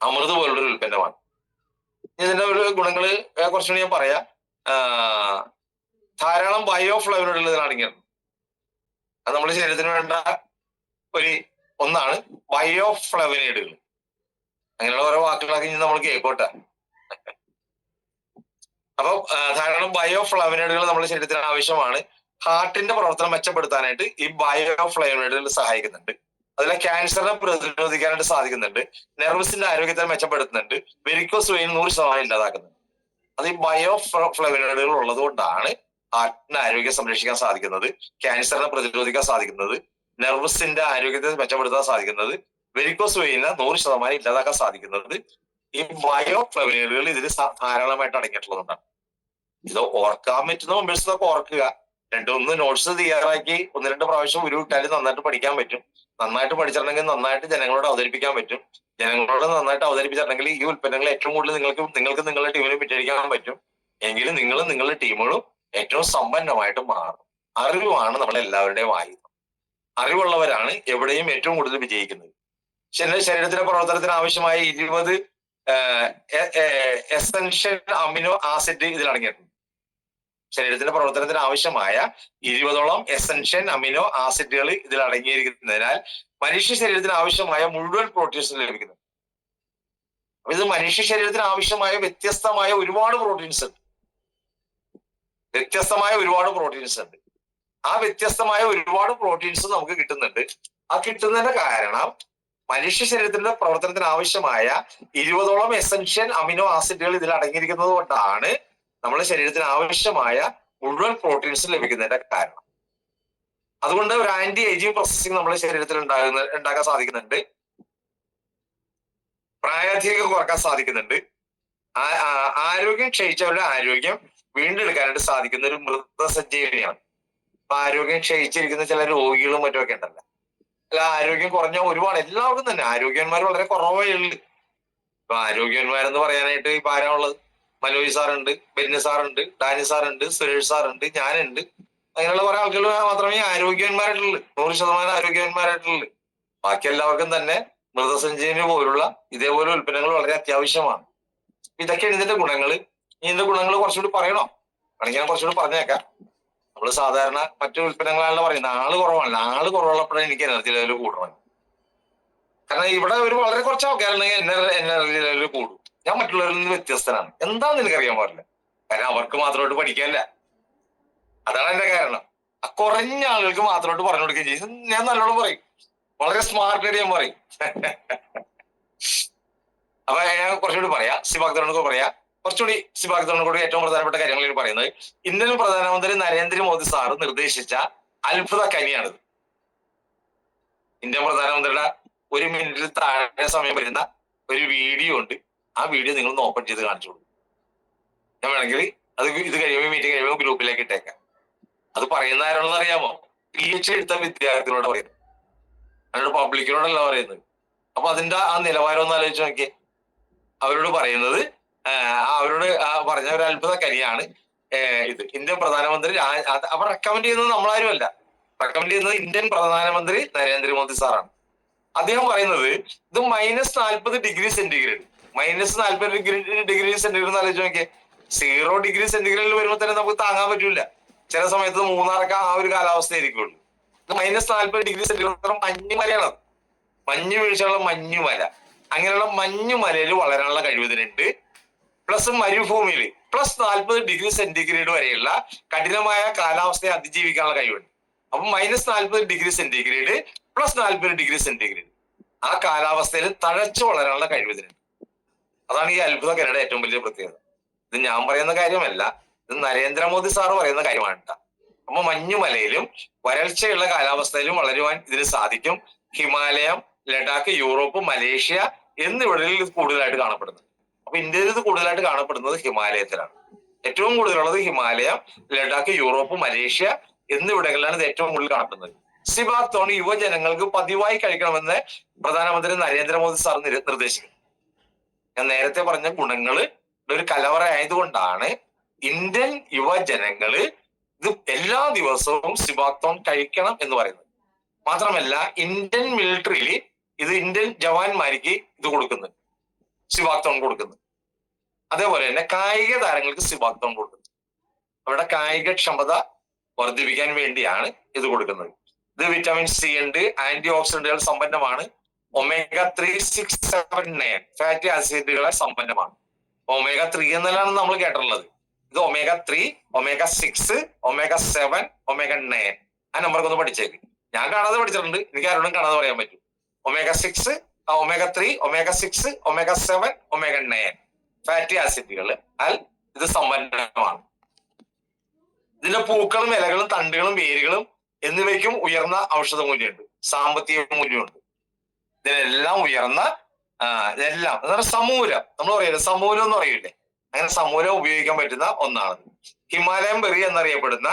അമൃത് പോലുള്ള ഒരു ഉൽപ്പന്നമാണ്. ഇതിന്റെ ഒരു ഗുണങ്ങള് കുറച്ചുകൂടി ഞാൻ പറയാം. ധാരാളം ബയോ ഫ്ലേവറുകൾ ഇതിൽ അടങ്ങിയിട്ടുണ്ട്. അത് നമ്മുടെ ശരീരത്തിന് വേണ്ട ഒന്നാണ് ബയോ ഫ്ലവനൈഡുകൾ. അങ്ങനെയുള്ള ഓരോ വാക്കുകളൊക്കെ ഇനി നമ്മൾ കേൾക്കോട്ടെ. അപ്പൊ ധാരാളം ബയോ ഫ്ലവനൈഡുകൾ നമ്മുടെ ശരീരത്തിന് ആവശ്യമാണ്. ഹാർട്ടിന്റെ പ്രവർത്തനം മെച്ചപ്പെടുത്താനായിട്ട് ഈ ബയോ ഫ്ലവനൈഡുകൾ സഹായിക്കുന്നുണ്ട്. അതിലെ ക്യാൻസറിനെ പ്രതിരോധിക്കാനായിട്ട് സാധിക്കുന്നുണ്ട്. നെർവസിന്റെ ആരോഗ്യത്തെ മെച്ചപ്പെടുത്തുന്നുണ്ട്. Varicose vein 100% ഇല്ലാതാക്കുന്നുണ്ട്. അത് ഈ ബയോ ഫ്ലവനൈഡുകൾ ഉള്ളത് കൊണ്ടാണ് ഹാർട്ടിന്റെ ആരോഗ്യം സംരക്ഷിക്കാൻ സാധിക്കുന്നത്, ക്യാൻസറിനെ പ്രതിരോധിക്കാൻ സാധിക്കുന്നത്, നെർവസിന്റെ ആരോഗ്യത്തെ മെച്ചപ്പെടുത്താൻ സാധിക്കുന്നത്, വെരിക്കോസ് വെയിനെ 100% ഇല്ലാതാക്കാൻ സാധിക്കുന്നത് ഈ ബയോ ഫ്ലവനൈഡുകൾ ഇതിൽ ധാരാളമായിട്ട് അടങ്ങിയിട്ടുള്ളതുകൊണ്ടാണ്. ഇത് ഓർക്കാൻ പറ്റുന്ന മെമ്പേഴ്സിനൊക്കെ ഓർക്കുക. 2-3 നോട്ട്സ് തയ്യാറാക്കി 1-2 പ്രാവശ്യം ഉരുവിട്ടാലും നന്നായിട്ട് പഠിക്കാൻ പറ്റും. നന്നായിട്ട് പഠിച്ചിട്ടുണ്ടെങ്കിൽ നന്നായിട്ട് ജനങ്ങളോട് അവതരിപ്പിക്കാൻ പറ്റും. ജനങ്ങളോട് നന്നായിട്ട് അവതരിപ്പിച്ചിട്ടുണ്ടെങ്കിൽ ഈ ഉൽപ്പന്നങ്ങൾ ഏറ്റവും കൂടുതൽ നിങ്ങൾക്ക് നിങ്ങളുടെ ടീമിനെ വിറ്റഴിക്കാൻ പറ്റും. എങ്കിലും നിങ്ങളും നിങ്ങളുടെ ടീമുകളും ഏറ്റവും സമ്പന്നമായിട്ട് മാറും. അറിവാണ് നമ്മളെല്ലാവരുടെയും ആയുധം. അറിവുള്ളവരാണ് എവിടെയും ഏറ്റവും കൂടുതൽ വിജയിക്കുന്നത്. ശരീരത്തിലെ പ്രവർത്തനത്തിന് ആവശ്യമായ 20 എസൻഷ്യൽ അമിനോ ആസിഡ് ഇതിൽ അടങ്ങിയിട്ടുണ്ട്. ശരീരത്തിന്റെ പ്രവർത്തനത്തിന് ആവശ്യമായ 20ഓളം എസൻഷ്യൽ അമിനോ ആസിഡുകൾ ഇതിൽ അടങ്ങിയിരിക്കുന്നതിനാൽ മനുഷ്യ ശരീരത്തിന് ആവശ്യമായ മുഴുവൻ പ്രോട്ടീൻസ് ലഭിക്കുന്നു. അപ്പൊ ഇത് മനുഷ്യ ശരീരത്തിന് ആവശ്യമായ വ്യത്യസ്തമായ ഒരുപാട് പ്രോട്ടീൻസ് ഉണ്ട്. ആ വ്യത്യസ്തമായ ഒരുപാട് പ്രോട്ടീൻസ് നമുക്ക് കിട്ടുന്നുണ്ട്. ആ കിട്ടുന്നതിന്റെ കാരണം മനുഷ്യ ശരീരത്തിന്റെ പ്രവർത്തനത്തിന് ആവശ്യമായ 20ഓളം എസൻഷ്യൽ അമിനോ ആസിഡുകൾ ഇതിൽ അടങ്ങിയിരിക്കുന്നത് കൊണ്ടാണ് നമ്മുടെ ശരീരത്തിന് ആവശ്യമായ മുഴുവൻ പ്രോട്ടീൻസ് ലഭിക്കുന്നതിന്റെ കാരണം. അതുകൊണ്ട് ഒരു ആന്റി ഏജിങ് പ്രോസസ്സിംഗ് നമ്മുടെ ശരീരത്തിൽ ഉണ്ടാക്കാൻ സാധിക്കുന്നുണ്ട്. പ്രായാധികം കുറക്കാൻ സാധിക്കുന്നുണ്ട്. ആരോഗ്യം ക്ഷയിച്ചവരുടെ ആരോഗ്യം വീണ്ടെടുക്കാനായിട്ട് സാധിക്കുന്ന ഒരു മൃതസഞ്ജീവനിയാണ്. അപ്പൊ ആരോഗ്യം ക്ഷയിച്ചിരിക്കുന്ന ചില രോഗികളും മറ്റുമൊക്കെ ഉണ്ടല്ലോ. അല്ല, ആരോഗ്യം കുറഞ്ഞ ഒരുപാട്, എല്ലാവർക്കും തന്നെ ആരോഗ്യന്മാർ വളരെ കുറവേ ഉള്ളു. ഇപ്പൊ ആരോഗ്യന്മാരെന്ന് പറയാനായിട്ട് ഇപ്പൊ ആരാ ഉള്ളത്? മനോജ് സാറുണ്ട്, ബെന്നി സാറുണ്ട്, ഡാനി സാറുണ്ട്, സുരേഷ് സാറുണ്ട്, ഞാനുണ്ട്. അങ്ങനെയുള്ള കുറെ ആൾക്കാർ മാത്രമേ ആരോഗ്യന്മാരായിട്ടുള്ളൂ, 100% ആരോഗ്യന്മാരായിട്ടുള്ളൂ. ബാക്കി എല്ലാവർക്കും തന്നെ മൃതസഞ്ജീവനി പോലുള്ള ഇതേപോലെ ഉൽപ്പന്നങ്ങൾ വളരെ അത്യാവശ്യമാണ്. ഇതൊക്കെയാണ് ഇതിന്റെ ഗുണങ്ങൾ. ഇതിന്റെ ഗുണങ്ങൾ കുറച്ചുകൂടി പറയണോ? വേണമെങ്കിൽ ഞാൻ കുറച്ചുകൂടി പറഞ്ഞേക്കാം. നമ്മൾ സാധാരണ മറ്റു ഉൽപ്പന്നങ്ങളാണല്ലോ പറയുന്നത്. ആള് കുറവുള്ളപ്പോഴാണ് എനിക്ക് എനർജി ലെവൽ കൂടണം. കാരണം ഇവിടെ ഒരു വളരെ കുറച്ച് ആൾക്കാരുണ്ടെങ്കിൽ എനർജി ലെവൽ കൂടും. ഞാൻ മറ്റുള്ളവരിൽ നിന്ന് വ്യത്യസ്തനാണ്. എന്താണെന്ന് എനിക്കറിയാൻ പാടില്ല. കാരണം അവർക്ക് മാത്രമായിട്ട് പഠിക്കാനില്ല. അതാണ് എന്റെ കാരണം. ആ കുറഞ്ഞ ആളുകൾക്ക് മാത്രമായിട്ട് പറഞ്ഞു കൊടുക്കുകയും ചെയ്യും. ഞാൻ നല്ലോണം പറയും, വളരെ സ്മാർട്ടായിട്ട് ഞാൻ പറയും. അപ്പൊ ഞാൻ കുറച്ചുകൂടി പറയാം, സിബാക്തോട് പറയാം. കുറച്ചുകൂടി സിബാക്തോട് ഏറ്റവും പ്രധാനപ്പെട്ട കാര്യങ്ങൾ പറയുന്നത്, ഇന്ത്യൻ പ്രധാനമന്ത്രി നരേന്ദ്രമോദി സാറ് നിർദ്ദേശിച്ച അത്ഭുത കനിയാണിത്. ഇന്ത്യൻ പ്രധാനമന്ത്രിയുടെ 1 മിനിറ്റിൽ താഴെ സമയം വരുന്ന ഒരു വീഡിയോ ഉണ്ട്. ആ വീഡിയോ നിങ്ങൾ ഓപ്പൺ ചെയ്ത് കാണിച്ചു കൊടുക്കും. ഞാൻ വേണമെങ്കിൽ അത് ഇത് കഴിയുമ്പോൾ മീറ്റിംഗ് കഴിയുമ്പോൾ ഗ്രൂപ്പിലേക്ക് ഇട്ടേക്കാം. അത് പറയുന്ന ആരോടെന്ന് അറിയാമോ? PhD എടുത്ത വിദ്യാർത്ഥികളോട് പറയുന്നത്, അവരുടെ പബ്ലിക്കിനോടല്ല പറയുന്നത്. അപ്പൊ അതിന്റെ ആ നിലവാരം ഒന്ന് ആലോചിച്ച് നോക്കിയേ. അവരോട് പറയുന്നത്, അവരോട് പറഞ്ഞ ഒരു അത്ഭുത കരിയാണ് ഇത്. ഇന്ത്യൻ പ്രധാനമന്ത്രി അവർ റെക്കമെൻഡ് ചെയ്യുന്നത് നമ്മളാരുമല്ല. റെക്കമെൻഡ് ചെയ്യുന്നത് ഇന്ത്യൻ പ്രധാനമന്ത്രി നരേന്ദ്രമോദി സാറാണ്. അദ്ദേഹം പറയുന്നത് ഇത് -40 ഡിഗ്രി സെന്റിഗ്രേഡ്. -40 ഡിഗ്രി സെന്റിഗ്രേഡ് എന്ന് ആലോചിച്ച് നോക്കിയേ. 0 ഡിഗ്രി സെന്റിഗ്രേഡിൽ വരുമ്പോൾ തന്നെ നമുക്ക് താങ്ങാൻ പറ്റൂല. ചില സമയത്ത് മൂന്നാറൊക്കെ ആ ഒരു കാലാവസ്ഥ ആയിരിക്കുള്ളൂ. ഇത് -40 ഡിഗ്രി സെന്റിഗ്രേഡ് മഞ്ഞുമലയാണ്. മഞ്ഞ് വീഴ്ചയുള്ള മഞ്ഞുമല. അങ്ങനെയുള്ള മഞ്ഞുമലയിൽ വളരാനുള്ള കഴിവ് ഇതിനുണ്ട്. പ്ലസ് മരുഭൂമിയിൽ +40 ഡിഗ്രി സെന്റിഗ്രേഡ് വരെയുള്ള കഠിനമായ കാലാവസ്ഥയെ അതിജീവിക്കാനുള്ള കഴിവുണ്ട്. അപ്പൊ -40 ഡിഗ്രി സെന്റിഗ്രേഡ് +40 ഡിഗ്രി സെന്റിഗ്രേഡ് ആ കാലാവസ്ഥയിൽ തഴച്ചു വളരാനുള്ള കഴിവ് ഇതിനുണ്ട്. അതാണ് ഈ അത്ഭുത കരയുടെ ഏറ്റവും വലിയ പ്രത്യേകത. ഇത് ഞാൻ പറയുന്ന കാര്യമല്ല, ഇത് നരേന്ദ്രമോദി സാറ് പറയുന്ന കാര്യമാണ് കേട്ടോ. അപ്പൊ മഞ്ഞുമലയിലും വരൾച്ചയുള്ള കാലാവസ്ഥയിലും വളരുവാൻ ഇതിന് സാധിക്കും. ഹിമാലയം, ലഡാക്ക്, യൂറോപ്പ്, മലേഷ്യ എന്നിവിടങ്ങളിൽ ഇത് കൂടുതലായിട്ട് കാണപ്പെടുന്നത്. അപ്പൊ ഇന്ത്യയിൽ ഇത് കൂടുതലായിട്ട് കാണപ്പെടുന്നത് ഹിമാലയത്തിലാണ്. ഏറ്റവും കൂടുതലുള്ളത് ഹിമാലയം, ലഡാക്ക്, യൂറോപ്പ്, മലേഷ്യ എന്നിവിടങ്ങളിലാണ് ഇത് ഏറ്റവും കൂടുതൽ കാണപ്പെടുന്നത്. സിബാക്തോൺ യുവജനങ്ങൾക്ക് പതിവായി കഴിക്കണമെന്ന് പ്രധാനമന്ത്രി നരേന്ദ്രമോദി സാർ നിർദ്ദേശിക്കുന്നു. ഞാൻ നേരത്തെ പറഞ്ഞ ഗുണങ്ങള് ഒരു കലവറ ആയതുകൊണ്ടാണ് ഇന്ത്യൻ യുവജനങ്ങള് ഇത് എല്ലാ ദിവസവും സിബാക്തോൺ കഴിക്കണം എന്ന് പറയുന്നത്. മാത്രമല്ല ഇന്ത്യൻ മിലിറ്ററിയിൽ ഇത് ഇന്ത്യൻ ജവാന്മാർക്ക് ഇത് കൊടുക്കുന്നത്, സിബാക്തോൺ കൊടുക്കുന്നത്. അതേപോലെ തന്നെ കായിക താരങ്ങൾക്ക് സിബാക്തോൺ കൊടുക്കുന്നത്. അവരുടെ കായിക ക്ഷമത വർദ്ധിപ്പിക്കാൻ വേണ്ടിയാണ് ഇത് കൊടുക്കുന്നത്. ഇത് വിറ്റാമിൻ സി ഉണ്ട്, ആന്റി ഓക്സിഡന്റുകൾ സമ്പന്നമാണ്, ഒമേഗ 3, 6, 7, 9 ഫാറ്റി ആസിഡുകളെ സമ്പന്നമാണ്. ഒമേഗ 3 എന്നല്ലാണ് നമ്മൾ കേട്ടിട്ടുള്ളത്. ഇത് ഒമേഗ 3, ഒമേഗ 6, ഒമേഗ 7, ഒമേഗ 9 ആ നമ്പർക്ക് ഒന്ന് പഠിച്ചേക്ക്. ഞാൻ കാണാതെ പഠിച്ചിട്ടുണ്ട്, എനിക്ക് ആരോടും കാണാതെ പറയാൻ പറ്റും. Omega 6, omega 3, omega 6, omega 7, omega 9 fatty ആസിഡുകൾ ഇത് സമ്പന്നമാണ്. ഇതിന്റെ പൂക്കളും ഇലകളും തണ്ടുകളും വേരുകളും എന്നിവയ്ക്കും ഉയർന്ന ഔഷധ മൂല്യമുണ്ട്, സാമ്പത്തിക മൂല്യമുണ്ട്. ഇതിനെല്ലാം ഉയർന്ന ഇതെല്ലാം സമൂലം, നമ്മൾ പറയില്ലേ സമൂലം എന്ന് പറയില്ലേ, അങ്ങനെ സമൂലം ഉപയോഗിക്കാൻ പറ്റുന്ന ഒന്നാണ്. ഹിമാലയൻ ബെറി എന്നറിയപ്പെടുന്ന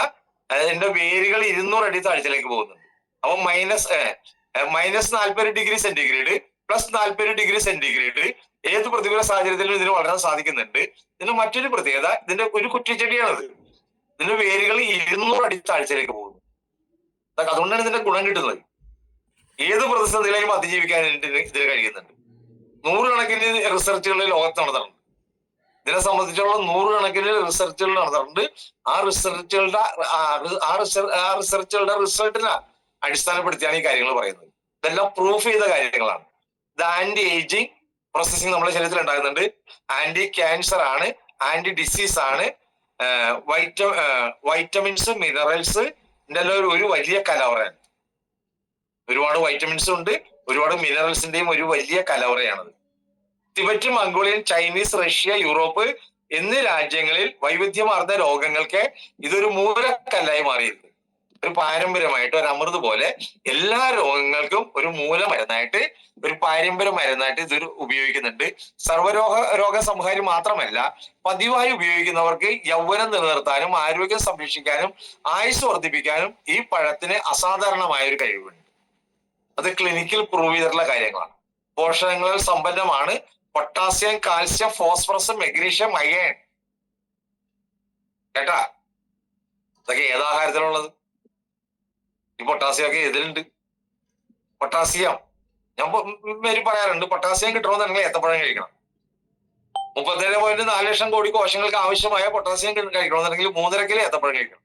അതിന്റെ വേരുകൾ 200 അടി താഴ്ചയിലേക്ക് പോകുന്നുണ്ട്. അപ്പൊ -40°C +40°C ഏത് പ്രതികൂല സാഹചര്യത്തിലും ഇതിന് വളരാൻ സാധിക്കുന്നുണ്ട്. ഇതിന് മറ്റൊരു പ്രത്യേകത, ഇതിന്റെ ഒരു കുറ്റിച്ചെടിയാണത്. ഇതിന്റെ വേരുകൾ 200 അടി താഴ്ചയിലേക്ക് പോകുന്നു. അതുകൊണ്ടാണ് ഇതിന്റെ ഗുണം കിട്ടുന്നത്. ഏത് പ്രതിസന്ധികളെയും അതിജീവിക്കാൻ ഇതിന് കഴിയുന്നുണ്ട്. 100 കണക്കിന് റിസർച്ചുകൾ ലോകത്ത് നടന്നിട്ടുണ്ട്. ഇതിനെ സംബന്ധിച്ചുള്ള 100 കണക്കിന് റിസർച്ചുകൾ നടന്നിട്ടുണ്ട്. ആ റിസർച്ചുകളുടെ റിസൾട്ടിനെ അടിസ്ഥാനപ്പെടുത്തിയാണ് ഈ കാര്യങ്ങൾ പറയുന്നത്. ഇതെല്ലാം പ്രൂഫ് ചെയ്ത കാര്യങ്ങളാണ്. ഇത് ആന്റി ഏജിങ് പ്രോസസ്സിംഗ് നമ്മുടെ ശരീരത്തിൽ ഉണ്ടാകുന്നുണ്ട്. ആന്റി ക്യാൻസർ ആണ്, ആന്റി ഡിസീസ് ആണ്, വൈറ്റമിൻസ്, മിനറൽസ് ഇതിന്റെ ഒരു വലിയ കലവറയാണ്. ഒരുപാട് വൈറ്റമിൻസും ഉണ്ട്, ഒരുപാട് മിനറൽസിന്റെയും ഒരു വലിയ കലവറയാണത്. Tibet, Mongolian, Chinese, Russia, Europe എന്നീ രാജ്യങ്ങളിൽ വൈവിധ്യമാർന്ന രോഗങ്ങൾക്ക് ഇതൊരു മൂലക്കല്ലായി മാറിയിരുന്നു. ഒരു പാരമ്പര്യമായിട്ട്, ഒരു അമൃത് പോലെ എല്ലാ രോഗങ്ങൾക്കും ഒരു മൂലമരുന്നായിട്ട്, ഒരു പാരമ്പര്യ മരുന്നായിട്ട് ഇതൊരു ഉപയോഗിക്കുന്നുണ്ട്. രോഗ സംഹാരി മാത്രമല്ല, പതിവായി ഉപയോഗിക്കുന്നവർക്ക് യൗവനം നിലനിർത്താനും ആരോഗ്യം സംരക്ഷിക്കാനും ആയുസ് വർദ്ധിപ്പിക്കാനും ഈ പഴത്തിന് അസാധാരണമായ ഒരു കഴിവുണ്ട്. അത് ക്ലിനിക്കിൽ പ്രൂവ് ചെയ്തിട്ടുള്ള കാര്യങ്ങളാണ്. പോഷകങ്ങളിൽ സമ്പന്നമാണ്. Potassium, calcium, phosphorus, magnesium, iron. കേട്ടാ, ഇതൊക്കെ ഏതാഹാരത്തിലുള്ളത്? ഈ പൊട്ടാസ്യം ഒക്കെ ഇതിലുണ്ട്. പൊട്ടാസ്യം ഞാൻ പറയാറുണ്ട്, പൊട്ടാസ്യം കിട്ടണമെന്നുണ്ടെങ്കിൽ ഏത്തപ്പഴം കഴിക്കണം. 37.4 ലക്ഷം കോടി കോശങ്ങൾക്ക് ആവശ്യമായ പൊട്ടാസ്യം കഴിക്കണമെന്നുണ്ടെങ്കിൽ 3.5 കിലോ ഏത്തപ്പഴം കഴിക്കണം.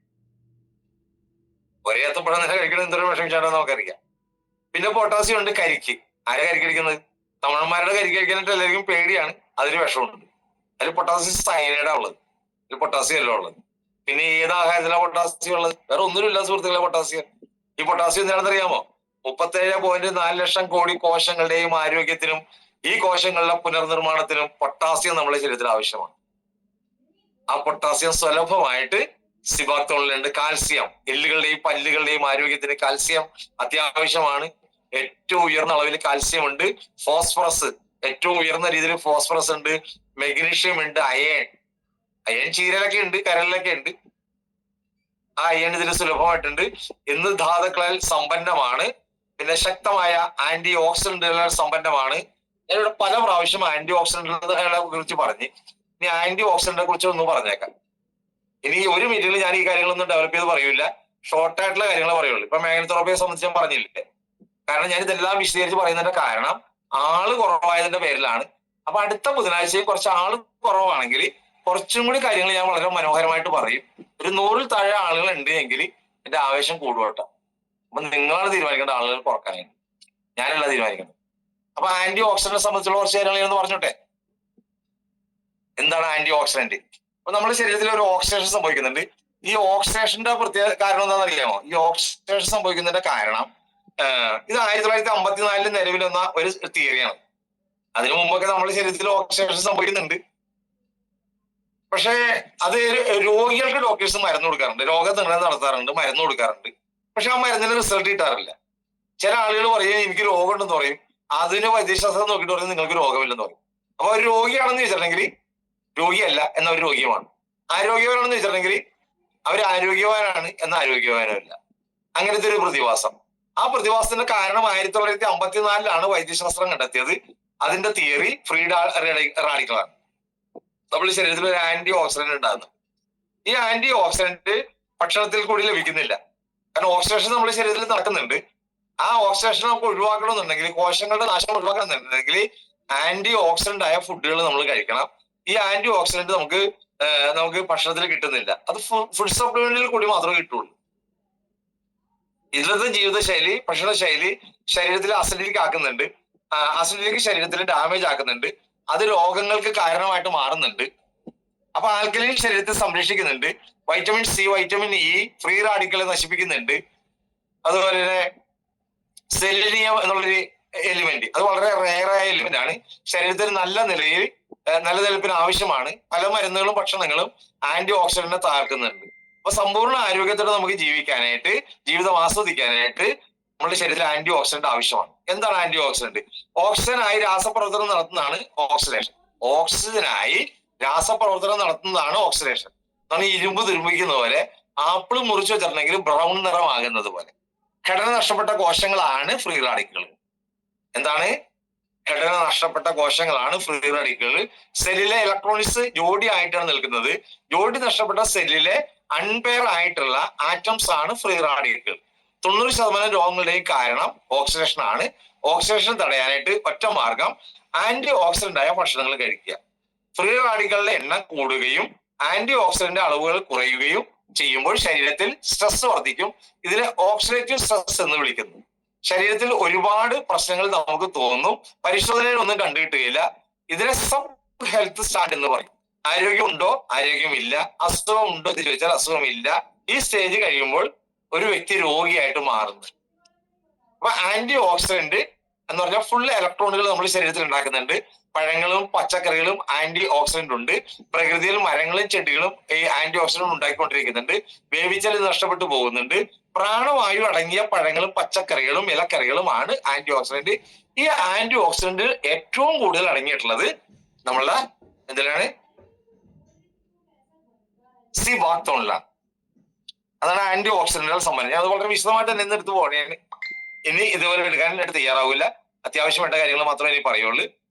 ഒരേ ഏത്തപ്പഴം തന്നെ കഴിക്കണം, എന്തൊരു വിഷമിച്ചാണോ നമുക്കറിയാം. പിന്നെ പൊട്ടാസ്യം ഉണ്ട് കരിക്ക്. ആരെ കരിക്ക് കഴിക്കുന്നത്? തമിഴന്മാരുടെ കരിക്ക് കഴിക്കാനായിട്ട് എല്ലാവർക്കും പേടിയാണ്. അതിന് വിഷമുണ്ട്. അതിൽ പൊട്ടാസ്യം സയനൈഡാ ഉള്ളത്, അതിൽ പൊട്ടാസ്യം അല്ല ഉള്ളത്. പിന്നെ ഏത് ആഹാരത്തിലാണ് പൊട്ടാസ്യം ഉള്ളത്? വേറെ ഒന്നുമില്ല സുഹൃത്തുക്കളെ. പൊട്ടാസ്യം, ഈ പൊട്ടാസ്യം എന്താണെന്ന് അറിയാമോ? 37.4 ലക്ഷം കോടി കോശങ്ങളുടെയും ആരോഗ്യത്തിനും ഈ കോശങ്ങളുടെ പുനർനിർമ്മാണത്തിനും പൊട്ടാസ്യം നമ്മുടെ ശരീരത്തിൽ ആവശ്യമാണ്. ആ പൊട്ടാസ്യം സുലഭമായിട്ട് സിബാക്തോണിലുണ്ട്. കാൽസ്യം, എല്ലുകളുടെയും പല്ലുകളുടെയും ആരോഗ്യത്തിന് കാൽസ്യം അത്യാവശ്യമാണ്. ഏറ്റവും ഉയർന്ന അളവിൽ കാൽസ്യം ഉണ്ട്. ഫോസ്ഫറസ്, ഏറ്റവും ഉയർന്ന രീതിയിൽ ഫോസ്ഫറസ് ഉണ്ട്. മെഗ്നീഷ്യം ഉണ്ട്. അയൺ ചീരയിലൊക്കെ ഉണ്ട്, കരളിലൊക്കെ ഉണ്ട്. ആ അയൺ ഇതിന് സുലഭമായിട്ടുണ്ട്. ഇന്ന് ധാതുക്കളാൽ സമ്പന്നമാണ്. പിന്നെ ശക്തമായ ആന്റി ഓക്സിഡന്റുകളാൽ സമ്പന്നമാണ്. ഞാനിവിടെ പല പ്രാവശ്യം ആന്റി ഓക്സിഡന്റുകളെ കുറിച്ച് പറഞ്ഞ്, ഇനി ആന്റി ഓക്സിഡന്റിനെ കുറിച്ച് ഒന്നും പറഞ്ഞേക്കാം. ഇനി ഒരു മീറ്റിംഗിൽ ഞാൻ ഈ കാര്യങ്ങളൊന്നും ഡെവലപ്പ് ചെയ്ത് പറയൂല, ഷോർട്ട് ആയിട്ടുള്ള കാര്യങ്ങൾ പറയുള്ളൂ. ഇപ്പൊ മാഗ്നത്തോറപ്പിയെ സംബന്ധിച്ച് ഞാൻ പറഞ്ഞില്ലേ, കാരണം ഞാൻ ഇതെല്ലാം വിശദീകരിച്ച് പറയുന്നതിന്റെ കാരണം ആള് കുറവായതിന്റെ പേരിലാണ്. അപ്പൊ അടുത്ത ബുധനാഴ്ചയും കുറച്ച് ആള് കുറവാണെങ്കിൽ കുറച്ചും കൂടി കാര്യങ്ങൾ ഞാൻ വളരെ മനോഹരമായിട്ട് പറയും. ഒരു 100-ൽ താഴെ ആളുകൾ ഉണ്ട് എങ്കിൽ എന്റെ ആവേശം കൂടുവട്ടോ. അപ്പൊ നിങ്ങളാണ് തീരുമാനിക്കേണ്ട ആളുകൾ കുറക്കാനായിട്ട്, ഞാനല്ല തീരുമാനിക്കേണ്ടത്. അപ്പൊ ആന്റി ഓക്സിഡന്റിനെ സംബന്ധിച്ചുള്ള കുറച്ച് കാര്യങ്ങൾ ഞാൻ പറഞ്ഞോട്ടെ. എന്താണ് ആന്റി ഓക്സിഡന്റ്? അപ്പൊ നമ്മുടെ ശരീരത്തിൽ ഒരു ഓക്സിഡേഷൻ സംഭവിക്കുന്നുണ്ട്. ഈ ഓക്സിഡേഷന്റെ പ്രത്യേക കാരണം എന്താണെന്ന് അറിയാമോ? ഈ ഓക്സിഡേഷൻ സംഭവിക്കുന്നതിന്റെ കാരണം ഇത് 1954 നിലവിൽ വന്ന ഒരു തിയറിയാണ്. അതിനു മുമ്പൊക്കെ നമ്മുടെ ശരീരത്തിൽ ഓക്സിഡേഷൻ സംഭവിക്കുന്നുണ്ട്. പക്ഷേ അത് രോഗികൾക്ക് ഡോക്ടേഴ്സ് മരുന്ന് കൊടുക്കാറുണ്ട്, രോഗനിർണയം നടത്താറുണ്ട്, മരുന്ന് കൊടുക്കാറുണ്ട്. പക്ഷെ ആ മരുന്നിന് റിസൾട്ട് കിട്ടാറില്ല. ചില ആളുകൾ പറയും എനിക്ക് രോഗമുണ്ടെന്ന് പറയും, അതിന് വൈദ്യശാസ്ത്രം നോക്കിയിട്ട് പറയും നിങ്ങൾക്ക് രോഗമില്ലെന്ന് പറയും. അപ്പൊ ഒരു രോഗിയാണെന്ന് വെച്ചിട്ടുണ്ടെങ്കിൽ രോഗിയല്ല എന്ന ഒരു രോഗിയുമാണ്. ആരോഗ്യവാനാണെന്ന് വെച്ചിട്ടുണ്ടെങ്കിൽ അവർ ആരോഗ്യവാനാണ് എന്ന ആരോഗ്യവാനല്ല. അങ്ങനത്തെ ഒരു പ്രതിഭാസം. ആ പ്രതിഭാസത്തിന്റെ കാരണം 1954 വൈദ്യശാസ്ത്രം കണ്ടെത്തിയത്. അതിന്റെ തിയറി ഫ്രീ റാഡിക്കലാണ്. നമ്മുടെ ശരീരത്തിൽ ഒരു ആന്റി ഓക്സിഡന്റ് ഉണ്ടാകുന്നു. ഈ ആന്റി ഓക്സിഡന്റ് ഭക്ഷണത്തിൽ കൂടി ലഭിക്കുന്നില്ല. കാരണം ഓക്സിഡേഷൻ നമ്മുടെ ശരീരത്തിൽ നടക്കുന്നുണ്ട്. ആ ഓക്സിഡേഷൻ നമുക്ക് ഒഴിവാക്കണമെന്നുണ്ടെങ്കിൽ, കോശങ്ങളുടെ നാശം ഒഴിവാക്കണമെന്നുണ്ടെങ്കിൽ ആന്റി ഓക്സിഡന്റ് ആയ ഫുഡുകൾ നമ്മൾ കഴിക്കണം. ഈ ആന്റി ഓക്സിഡന്റ് നമുക്ക് ഭക്ഷണത്തിൽ കിട്ടുന്നില്ല. അത് ഫുഡ് സപ്ലിമെന്റിൽ കൂടി മാത്രമേ കിട്ടുള്ളൂ. ഇന്നത്തെ ജീവിതശൈലി, ഭക്ഷണശൈലി ശരീരത്തിൽ അസിഡിലേക്ക് ആക്കുന്നുണ്ട്. അസിഡിലേക്ക് ശരീരത്തിൽ ഡാമേജ് ആക്കുന്നുണ്ട്. അത് രോഗങ്ങൾക്ക് കാരണമായിട്ട് മാറുന്നുണ്ട്. അപ്പൊ ആൽക്കലൈൻ ശരീരത്തെ സംരക്ഷിക്കുന്നുണ്ട്. Vitamin C, vitamin E free റാഡിക്കളെ നശിപ്പിക്കുന്നുണ്ട്. അതുപോലെ തന്നെ സെലിനിയം എന്നുള്ളൊരു എലിമെന്റ്, അത് വളരെ റെയറായ എലിമെന്റ് ആണ്. ശരീരത്തിൽ നല്ല നിലനിൽപ്പിന് ആവശ്യമാണ്. പല മരുന്നുകളും ഭക്ഷണങ്ങളും ആന്റി ഓക്സിഡന്റിനെ തകർക്കുന്നുണ്ട്. അപ്പൊ സമ്പൂർണ്ണ ആരോഗ്യത്തോടെ നമുക്ക് ജീവിക്കാനായിട്ട്, ജീവിതം ആസ്വദിക്കാനായിട്ട് നമ്മുടെ ശരീരത്തിൽ ആന്റി ഓക്സിഡന്റ് ആവശ്യമാണ്. എന്താണ് ആന്റി ഓക്സിഡന്റ്? ഓക്സിജനായി രാസപ്രവർത്തനം നടത്തുന്നതാണ് ഓക്സിഡേഷൻ. ഓക്സിജനായി രാസപ്രവർത്തനം നടത്തുന്നതാണ് ഓക്സിഡേഷൻ. അതാണ് ഇരുമ്പ് തുരുമ്പിക്കുന്ന പോലെ, ആപ്പിൾ മുറിച്ചു വെച്ചിട്ടുണ്ടെങ്കിൽ ബ്രൗൺ നിറമാകുന്നത് പോലെ. ഘടന നഷ്ടപ്പെട്ട കോശങ്ങളാണ് ഫ്രീ റാഡിക്കലുകൾ. എന്താണ്? ഘടന നഷ്ടപ്പെട്ട കോശങ്ങളാണ് ഫ്രീ റാഡിക്കലുകൾ. സെല്ലിലെ ഇലക്ട്രോണിക്സ് ജോഡി ആയിട്ടാണ് നിൽക്കുന്നത്. ജോഡി നഷ്ടപ്പെട്ട സെല്ലിലെ അൺപെയർ ആയിട്ടുള്ള ആറ്റംസ് ആണ് ഫ്രീ റാഡിക്കൽ. 90% രോഗങ്ങളുടെയും കാരണം ഓക്സിഡേഷൻ ആണ്. ഓക്സിഡേഷൻ തടയാനായിട്ട് ഒറ്റ മാർഗം ആന്റി ഓക്സിഡന്റ് ആയ ഭക്ഷണങ്ങൾ കഴിക്കുക. ഫ്രീ റാഡിക്കലുടെ എണ്ണം കൂടുകയും ആന്റി ഓക്സിഡന്റ് അളവുകൾ കുറയുകയും ചെയ്യുമ്പോൾ ശരീരത്തിൽ സ്ട്രെസ് വർദ്ധിക്കും. ഇതിനെ ഓക്സിഡേറ്റീവ് സ്ട്രെസ് എന്ന് വിളിക്കുന്നു. ശരീരത്തിൽ ഒരുപാട് പ്രശ്നങ്ങൾ നമുക്ക് തോന്നും. പരിശോധനയിൽ ഒന്നും കണ്ടുകിട്ടുകയില്ല. ഇതിനെ സബ് ഹെൽത്ത് സ്റ്റാർട്ട് എന്ന് പറയും. ആരോഗ്യമുണ്ടോ? ആരോഗ്യമില്ല. അസുഖം ഉണ്ടോ എന്ന് ചോദിച്ചാൽ അസുഖമില്ല. ഈ സ്റ്റേജ് കഴിയുമ്പോൾ ഒരു വ്യക്തി രോഗിയായിട്ട് മാറുന്നു. അപ്പൊ ആന്റി ഓക്സിഡന്റ് എന്ന് പറഞ്ഞാൽ ഫുൾ ഇലക്ട്രോണുകൾ നമ്മുടെ ശരീരത്തിൽ ഉണ്ടാക്കുന്നുണ്ട്. പഴങ്ങളും പച്ചക്കറികളും ആന്റി ഓക്സിഡന്റ് ഉണ്ട്. പ്രകൃതിയിൽ മരങ്ങളും ചെടികളും ഈ ആന്റി ഓക്സിഡന്റ് ഉണ്ടാക്കിക്കൊണ്ടിരിക്കുന്നുണ്ട്. വേവിച്ചാൽ ഇത് നഷ്ടപ്പെട്ടു പോകുന്നുണ്ട്. പ്രാണവായു അടങ്ങിയ പഴങ്ങളും പച്ചക്കറികളും ഇലക്കറികളുമാണ് ആന്റി ഓക്സിഡന്റ്. ഈ ആന്റി ഓക്സിഡന്റ് ഏറ്റവും കൂടുതൽ അടങ്ങിയിട്ടുള്ളത് നമ്മളുടെ എന്തിനാണ്? സി ബാക്ടോണിലാണ്. അതാണ് ആന്റി ഓക്സിഡന്റുകൾ സംബന്ധിച്ച്. അത് വളരെ വിശദമായിട്ട് തന്നെ എടുത്ത് പോകണേ. ഇനി ഇതുപോലെ എടുക്കാൻ തയ്യാറാവില്ല. അത്യാവശ്യമായിട്ട് കാര്യങ്ങൾ മാത്രമേ ഇനി പറയുള്ളൂ.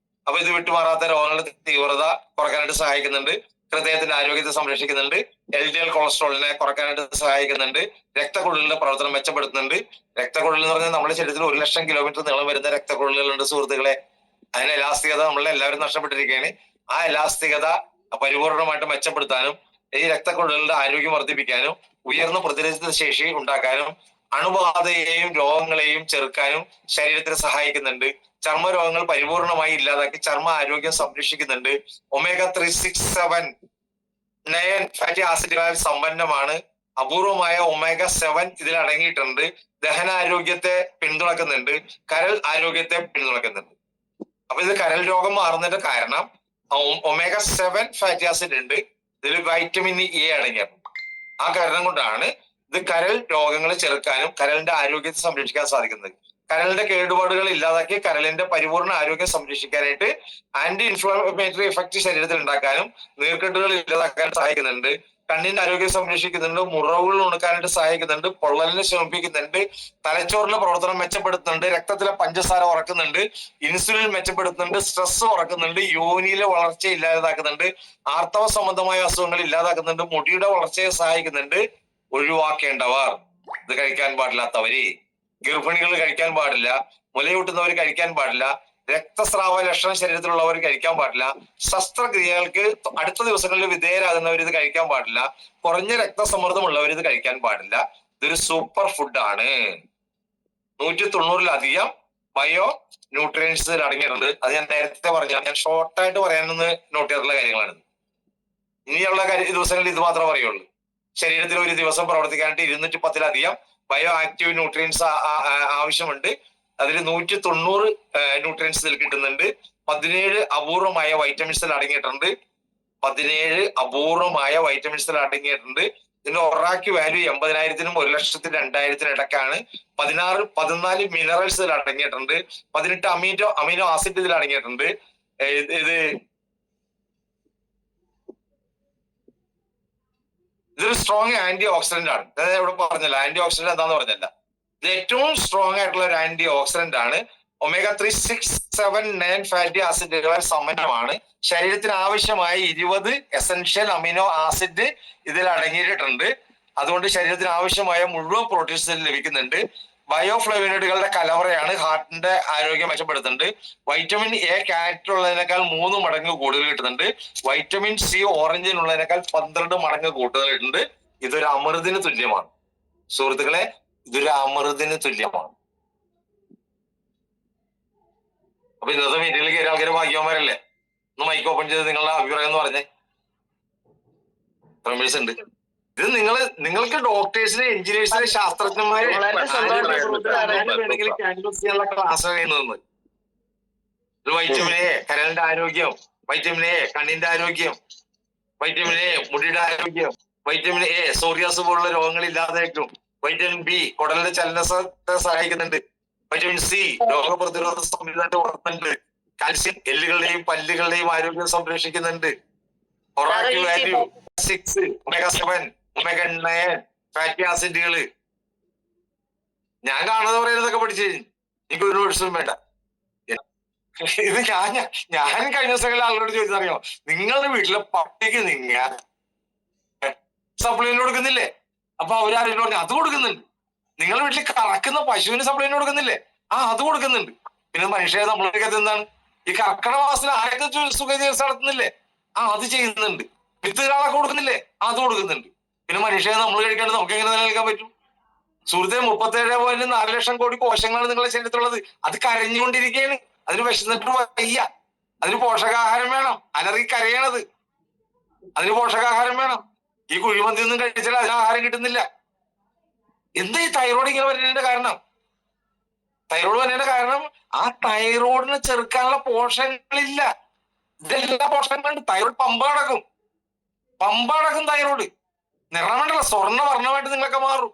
അപ്പൊ ഇത് വിട്ടുമാറാത്ത രോഗങ്ങളുടെ തീവ്രത കുറയ്ക്കാനായിട്ട് സഹായിക്കുന്നുണ്ട്. ഹൃദയത്തിന്റെ ആരോഗ്യത്തെ സംരക്ഷിക്കുന്നുണ്ട്. LDL കൊളസ്ട്രോളിനെ കുറയ്ക്കാനായിട്ട് സഹായിക്കുന്നുണ്ട്. രക്തക്കുഴലിന്റെ പ്രവർത്തനം മെച്ചപ്പെടുത്തുന്നുണ്ട്. രക്തക്കുഴൽ എന്ന് പറഞ്ഞാൽ നമ്മുടെ ശരീരത്തിൽ 1,00,000 കിലോമീറ്റർ നീളം വരുന്ന രക്തക്കുഴലുകളുണ്ട് സുഹൃത്തുക്കളെ. അതിന് എലാസ്തികത നമ്മളെല്ലാവരും നഷ്ടപ്പെട്ടിരിക്കുകയാണ്. ആ എലാസ്തികത പരിപൂർണമായിട്ട് മെച്ചപ്പെടുത്താനും ഈ രക്തക്കുഴലുകളുടെ ആരോഗ്യം വർദ്ധിപ്പിക്കാനും ഉയർന്ന പ്രതിരോധ ശേഷി ഉണ്ടാക്കാനും അണുബാധയെയും രോഗങ്ങളെയും ചെറുക്കാനും ശരീരത്തിന് സഹായിക്കുന്നുണ്ട്. ചർമ്മരോഗങ്ങൾ പരിപൂർണമായി ഇല്ലാതാക്കി ചർമ്മ ആരോഗ്യം സംരക്ഷിക്കുന്നുണ്ട്. ഒമേഗ 3, 6, 7, 9 ഫാറ്റി ആസിഡുകളാൽ സമ്പന്നമാണ്. അപൂർവമായ ഒമേഗ 7 ഇതിൽ അടങ്ങിയിട്ടുണ്ട്. ദഹനാരോഗ്യത്തെ പിന്തുണക്കുന്നുണ്ട്. കരൾ ആരോഗ്യത്തെ പിന്തുണക്കുന്നുണ്ട്. അപ്പൊ ഇത് കരൾ രോഗം മാറുന്നതിന്റെ കാരണം ഒമേഗ 7 ഫാറ്റി ആസിഡ് ഉണ്ട്. ഇതിൽ വൈറ്റമിൻ എ അടങ്ങിയിട്ടുണ്ട്. ആ കാരണം കൊണ്ടാണ് ഇത് കരൾ രോഗങ്ങളെ ചെറുക്കാനും കരളിന്റെ ആരോഗ്യത്തെ സംരക്ഷിക്കാൻ സാധിക്കുന്നത്. കരളിന്റെ കേടുപാടുകൾ ഇല്ലാതാക്കി കരളിന്റെ പരിപൂർണ ആരോഗ്യം സംരക്ഷിക്കാനായിട്ട് ആന്റി ഇൻഫ്ലമേറ്ററി എഫക്ട് ശരീരത്തിൽ ഉണ്ടാക്കാനും നീർക്കെട്ടുകൾ ഇല്ലാതാക്കാനും സഹായിക്കുന്നുണ്ട്. കണ്ണിന്റെ ആരോഗ്യം സംരക്ഷിക്കുന്നുണ്ട്. മുറിവുകൾ ഉണക്കാനായിട്ട് സഹായിക്കുന്നുണ്ട്. പൊള്ളലിനെ ശമിപ്പിക്കുന്നുണ്ട്. തലച്ചോറിലെ പ്രവർത്തനം മെച്ചപ്പെടുത്തുന്നുണ്ട്. രക്തത്തിലെ പഞ്ചസാര കുറക്കുന്നുണ്ട്. ഇൻസുലിൻ മെച്ചപ്പെടുത്തുന്നുണ്ട്. സ്ട്രെസ് കുറക്കുന്നുണ്ട്. യോനിയിലെ വളർച്ച ഇല്ലാതാക്കുന്നുണ്ട്. ആർത്തവ സംബന്ധമായ അസുഖങ്ങൾ ഇല്ലാതാക്കുന്നുണ്ട്. മുടിയുടെ വളർച്ചയെ സഹായിക്കുന്നുണ്ട്. ഒഴിവാക്കേണ്ടവർ: ഇത് കഴിക്കാൻ പാടില്ലാത്തവര്, ഗർഭിണികൾ കഴിക്കാൻ പാടില്ല, മുലയൂട്ടുന്നവർ കഴിക്കാൻ പാടില്ല, രക്തസ്രാവ ലക്ഷണം ശരീരത്തിലുള്ളവർ കഴിക്കാൻ പാടില്ല, ശസ്ത്രക്രിയകൾക്ക് അടുത്ത ദിവസങ്ങളിൽ വിധേയരാകുന്നവർ ഇത് കഴിക്കാൻ പാടില്ല, കുറഞ്ഞ രക്തസമ്മർദ്ദമുള്ളവർ ഇത് കഴിക്കാൻ പാടില്ല. ഇതൊരു സൂപ്പർ ഫുഡാണ്. 190-ലധികം ബയോ ന്യൂട്രിയൻസ് അടങ്ങിയിട്ടുണ്ട്. അത് ഞാൻ നേരത്തെ പറഞ്ഞു. ഞാൻ ഷോർട്ടായിട്ട് പറയാനൊന്ന് നോട്ട് ചെയ്തിട്ടുള്ള കാര്യങ്ങളാണ്. ഇനിയുള്ള ദിവസങ്ങളിൽ ഇത് മാത്രമേ പറയുള്ളൂ. ശരീരത്തിൽ ഒരു ദിവസം പ്രവർത്തിക്കാനായിട്ട് 210-ലധികം ബയോ ആക്റ്റീവ് ന്യൂട്രിയൻസ് ആവശ്യമുണ്ട്. അതിൽ 190 ന്യൂട്രിയൻസ് ഇതിൽ കിട്ടുന്നുണ്ട്. 17 അപൂർവമായ വൈറ്റമിൻസിൽ അടങ്ങിയിട്ടുണ്ട്. 17 അപൂർവമായ വൈറ്റമിൻസിൽ അടങ്ങിയിട്ടുണ്ട്. ഇതിന്റെ ഒറാക്യു വാല്യൂ 80,000-നും 1,02,000-നും ഇടയ്ക്കാണ്. 14 മിനറൽസ് ഇതിൽ അടങ്ങിയിട്ടുണ്ട്. 18 അമീനോ ആസിഡ് ഇതിൽ അടങ്ങിയിട്ടുണ്ട്. ഇതൊരു ഇതൊരു സ്ട്രോങ് ആന്റി ഓക്സിഡന്റ് ആണ്. അതായത് ഇവിടെ പറഞ്ഞല്ല ആന്റി ഓക്സിഡന്റ് എന്താന്ന് പറഞ്ഞല്ല. ഇത് ഏറ്റവും സ്ട്രോങ് ആയിട്ടുള്ള ഒരു ആന്റി ഓക്സിഡന്റ് ആണ്. omega-3, 6, 7, 9 ഫാറ്റി ആസിഡുകൾ സമ്പന്നമാണ്. ശരീരത്തിന് ആവശ്യമായ 20 എസെൻഷ്യൽ അമിനോ ആസിഡ് ഇതിൽ അടങ്ങിയിട്ടുണ്ട്. അതുകൊണ്ട് ശരീരത്തിന് ആവശ്യമായ മുഴുവൻ പ്രോട്ടീൻസ് ലഭിക്കുന്നുണ്ട്. ബയോഫ്ലവോനോയിഡുകളുടെ കലവറയാണ്, ഹാർട്ടിന്റെ ആരോഗ്യം മെച്ചപ്പെടുത്തുന്നുണ്ട്. വൈറ്റമിൻ എ ക്യാരറ്റിലുള്ളതിനേക്കാൾ 3 മടങ്ങ് കൂടുതൽ കിട്ടുന്നുണ്ട്. വൈറ്റമിൻ സി ഓറഞ്ചിനുള്ളതിനേക്കാൾ 12 മടങ്ങ് കൂടുതൽ കിട്ടുന്നുണ്ട്. ഇതൊരു അമൃതിന് തുല്യമാണ് സുഹൃത്തുക്കളെ, ഇതൊരു അമൃതിന് തുല്യമാണ്. അപ്പൊ ഇന്നത്തെ മീറ്റിംഗിൽ കയറിയ ആൾക്കാർ ഭാഗ്യവാന്മാരല്ലേ? ഒന്ന് മൈക്ക് ഓപ്പൺ ചെയ്ത് നിങ്ങളുടെ അഭിപ്രായം എന്ന് പറഞ്ഞേ. പ്രമേഴ്സ് ഉണ്ട്. ഇത് നിങ്ങൾക്ക് ഡോക്ടേഴ്സിനെ, എഞ്ചിനീയേഴ്സിനെ, ശാസ്ത്രജ്ഞന്മാരെ ക്ലാസ് കഴിയുന്നത്. വൈറ്റമിൻ എ കരളിന്റെ ആരോഗ്യം, വൈറ്റമിൻ എ കണ്ണിന്റെ ആരോഗ്യം, വൈറ്റമിൻ എ മുടിയുടെ ആരോഗ്യം, വൈറ്റമിൻ എ സോറിയാസ് പോലുള്ള രോഗങ്ങൾ ഇല്ലാതായിരിക്കും. വൈറ്റമിൻ ബി കുടലിന്റെ ചലനത്തെ സഹായിക്കുന്നുണ്ട്. വൈറ്റമിൻ സി രോഗപ്രതിരോധ സംവിധാനത്തെ വളർത്തുന്നുണ്ട്. കാൽസ്യം എല്ലുകളുടെയും പല്ലുകളുടെയും ആരോഗ്യം സംരക്ഷിക്കുന്നുണ്ട്. ഒറാക്യു വാല്യൂ 6, omega-7, omega-9 ഫാറ്റി ആസിഡുകള്. ഞാൻ കാണാതെ പറയുന്നതൊക്കെ പഠിച്ചു എനിക്ക് ഒരു വർഷവും വേണ്ട. ഇത് ഞാൻ കഴിഞ്ഞ ദിവസങ്ങളിൽ ആളോട് ചോദിച്ചറിയോ, നിങ്ങളുടെ വീട്ടിലെ പട്ടിക്ക് നിങ്ങൾ സപ്ലിമെന്റ് കൊടുക്കുന്നില്ലേ? അപ്പൊ അവരാരും പറഞ്ഞു അത് കൊടുക്കുന്നുണ്ട്. നിങ്ങളുടെ വീട്ടിൽ കറക്കുന്ന പശുവിന് സപ്ലിമെന്റ് കൊടുക്കുന്നില്ലേ? അത് കൊടുക്കുന്നുണ്ട്. പിന്നെ മനുഷ്യരെ നമ്മളൊക്കെ എന്താണ് ഈ കർക്കിടക മാസത്തിൽ ആരൊക്കെ സുഖ ചികിത്സ നടത്തുന്നില്ലേ? അത് ചെയ്യുന്നുണ്ട്. വിത്തുകളൊക്കെ കൊടുക്കുന്നില്ലേ? അത് കൊടുക്കുന്നുണ്ട്. പിന്നെ മനുഷ്യരെ നമ്മൾ കഴിക്കാണ്ട് നമുക്ക് എങ്ങനെ നിലനിൽക്കാൻ പറ്റും? സുഹൃത്തെ, 37.4 ലക്ഷം കോടി കോശങ്ങളാണ് നിങ്ങളുടെ ശരീരത്തിലുള്ളത്. അത് കരഞ്ഞുകൊണ്ടിരിക്കുകയാണ്. അതിന് വിശന്നിട്ട് വയ്യ. അതിന് പോഷകാഹാരം വേണം. അലറി കരയണത്. അതിന് പോഷകാഹാരം വേണം. ഈ കുഴിമന്തി ഒന്നും കഴിച്ചാൽ അതിന് ആഹാരം കിട്ടുന്നില്ല. എന്താ ഈ തൈറോയ്ഡ് ഇങ്ങനെ വരുന്നതിന്റെ കാരണം? തൈറോയ്ഡ് വരുന്നതിന്റെ കാരണം ആ തൈറോയിഡിനെ ചെറുക്കാനുള്ള പോഷകങ്ങളില്ല. ഇതെല്ലാ പോഷകങ്ങളുണ്ട്. തൈറോയ്ഡ് പമ്പ അടക്കും തൈറോയ്ഡ്. നിറമണ്ടല്ല, സ്വർണ്ണ വർണ്ണമായിട്ട് നിങ്ങളൊക്കെ മാറും.